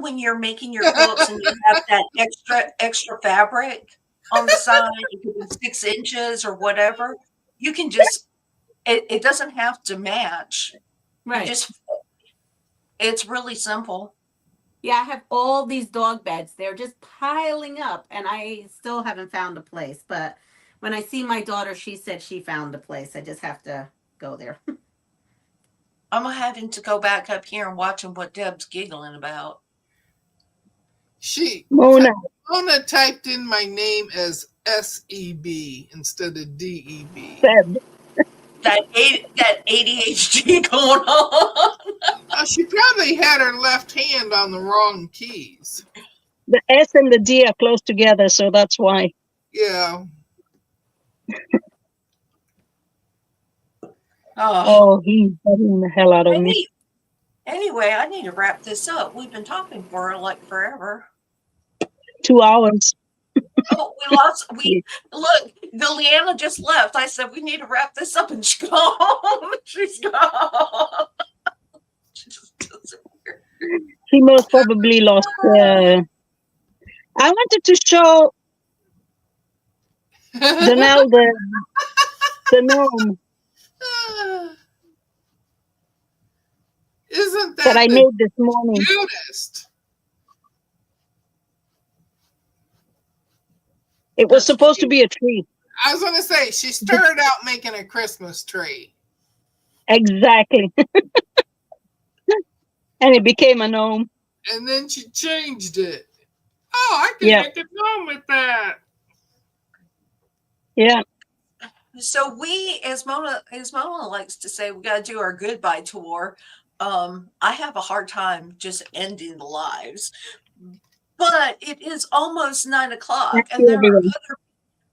when you're making your quilts and you have that extra fabric on the side, it could be 6 inches or whatever, you can just it doesn't have to match. You Right. just it's really simple. Yeah, I have all these dog beds. They're just piling up and I still haven't found a place. But when I see my daughter, she said she found a place. I just have to go there. I'm having to go back up here and watching what Deb's giggling about. Mona, Mona typed in my name as SEB instead of DEB. Deb. That ADHD going on. She probably had her left hand on the wrong keys. The S and the D are close together, so that's why. Yeah. Oh, Oh, he's bugging the hell out of me. anyway, I need to wrap this up. We've been talking for like forever. 2 hours. Oh, we look, the Leanna just left. I said we need to wrap this up, and she's gone. She's gone. She just disappeared. He most probably lost. I wanted to show Danelle the gnome. Isn't that that I the made this morning. cutest? It was That's supposed to cute. be a tree. I was going to say, she started out making a Christmas tree. Exactly. And it became a gnome. And then she changed it. Oh, I can Yeah. make a gnome with that. Yeah. So we, as Mona likes to say, we got to do our goodbye tour. I have a hard time just ending the lives, but it is almost 9:00, Thank and you, everyone.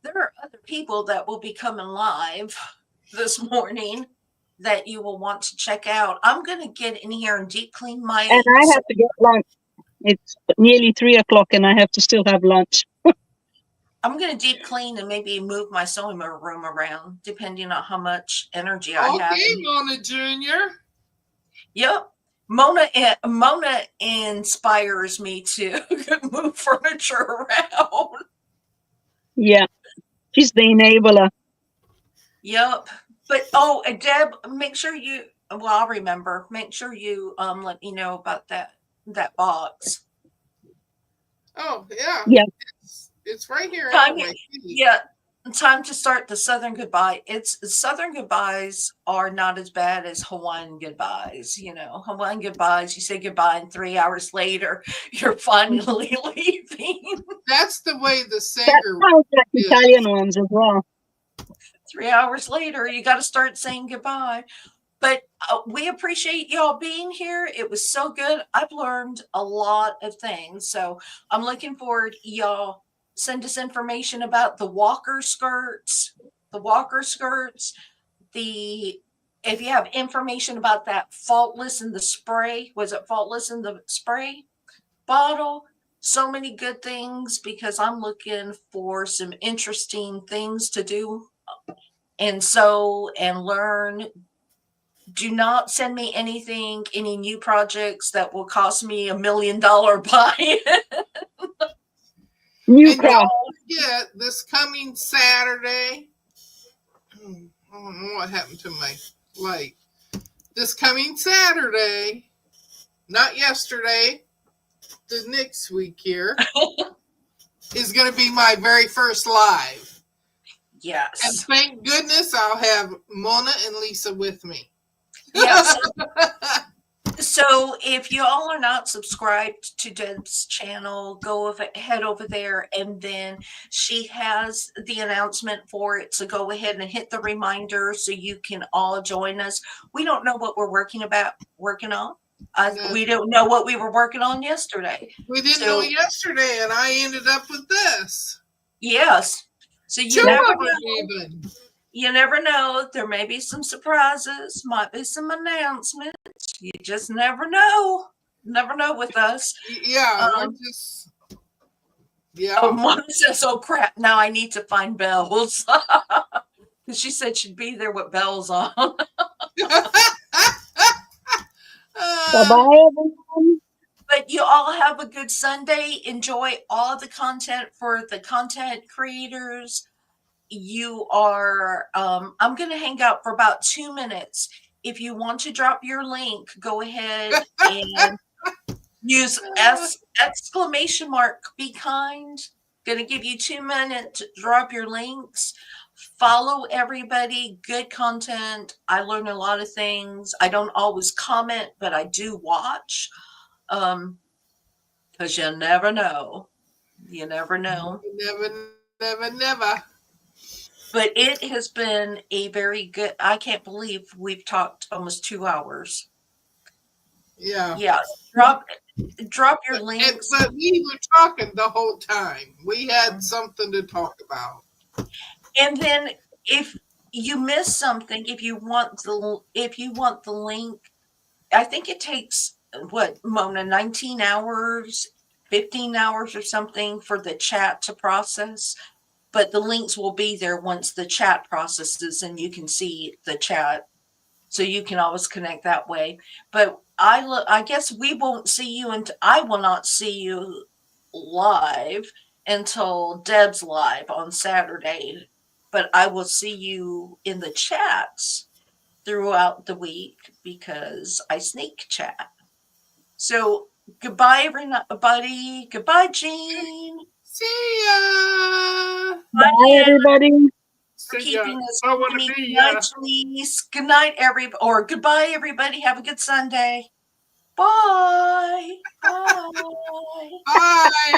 there are other people that will be coming live this morning that you will want to check out. I'm going to get in here and deep clean my. And I have to get lunch. It's nearly 3:00 and I have to still have lunch. I'm going to deep clean and maybe move my sewing room around, depending on how much energy I have. Okay, Mona Jr. Yep. Mona inspires me to move furniture around. Yeah. She's the enabler. Yep. But Deb, make sure you I'll remember. Make sure you let me know about that box. Oh, yeah. Yeah. It's right here Time, under my feet. yeah. Time to start the Southern goodbye. Southern goodbyes are not as bad as Hawaiian goodbyes. Hawaiian goodbyes, you say goodbye and 3 hours later, you're finally leaving. That's the way the That singer sounds like is. Italian ones as well. 3 hours later, you got to start saying goodbye. But we appreciate y'all being here. It was so good. I've learned a lot of things. So I'm looking forward. Y'all send us information about the walker skirts, if you have information about that faultless in the spray, was it faultless in the spray bottle? So many good things, because I'm looking for some interesting things to do and sew and learn. Do not send me any new projects that will cost me $1 million buy. New And craft. don't forget, this coming Saturday, I don't know what happened to my light. This coming Saturday, not yesterday, the next week here, is going to be my very first live. And Yes. thank goodness I'll have Mona and Lisa with me. Yes. So if you all are not subscribed to Deb's channel, head over there, and then she has the announcement for it. So go ahead and hit the reminder so you can all join us. We don't know what we're working on. We don't know what we were working on yesterday. We didn't know yesterday, and I ended up with this. Yes. So Two of them even. You never know. There may be some surprises, might be some announcements. You just never know. Never know with us. Yeah, we're just. Yeah. Oh, Mom says, "Oh crap! Now I need to find bells." Because she said she'd be there with bells on. Bye-bye, everyone. But you all have a good Sunday. Enjoy all the content for the content creators. I'm going to hang out for about 2 minutes. If you want to drop your link, go ahead and use exclamation mark, be kind. Going to give you 2 minutes to drop your links. Follow everybody. Good content. I learn a lot of things. I don't always comment, but I do watch. Because you never know. You never know. Never. But it has been a very good. I can't believe we've talked almost 2 hours. Yeah. Yeah. Drop your links. But we were talking the whole time. We had something to talk about. And then if you miss something, if you want the link, I think it takes what, Mona, 19 hours, 15 hours or something for the chat to process. But the links will be there once the chat processes and you can see the chat. So you can always connect that way. But I guess we won't see you, and I will not see you live until Deb's live on Saturday. But I will see you in the chats throughout the week because I snake chat. So goodbye, everybody. Goodbye, Jean. See ya. Bye, everybody. For See ya. keeping us I want to company. be Good night, Denise. Good night, or goodbye, everybody. Have a good Sunday. Bye. Bye. Bye.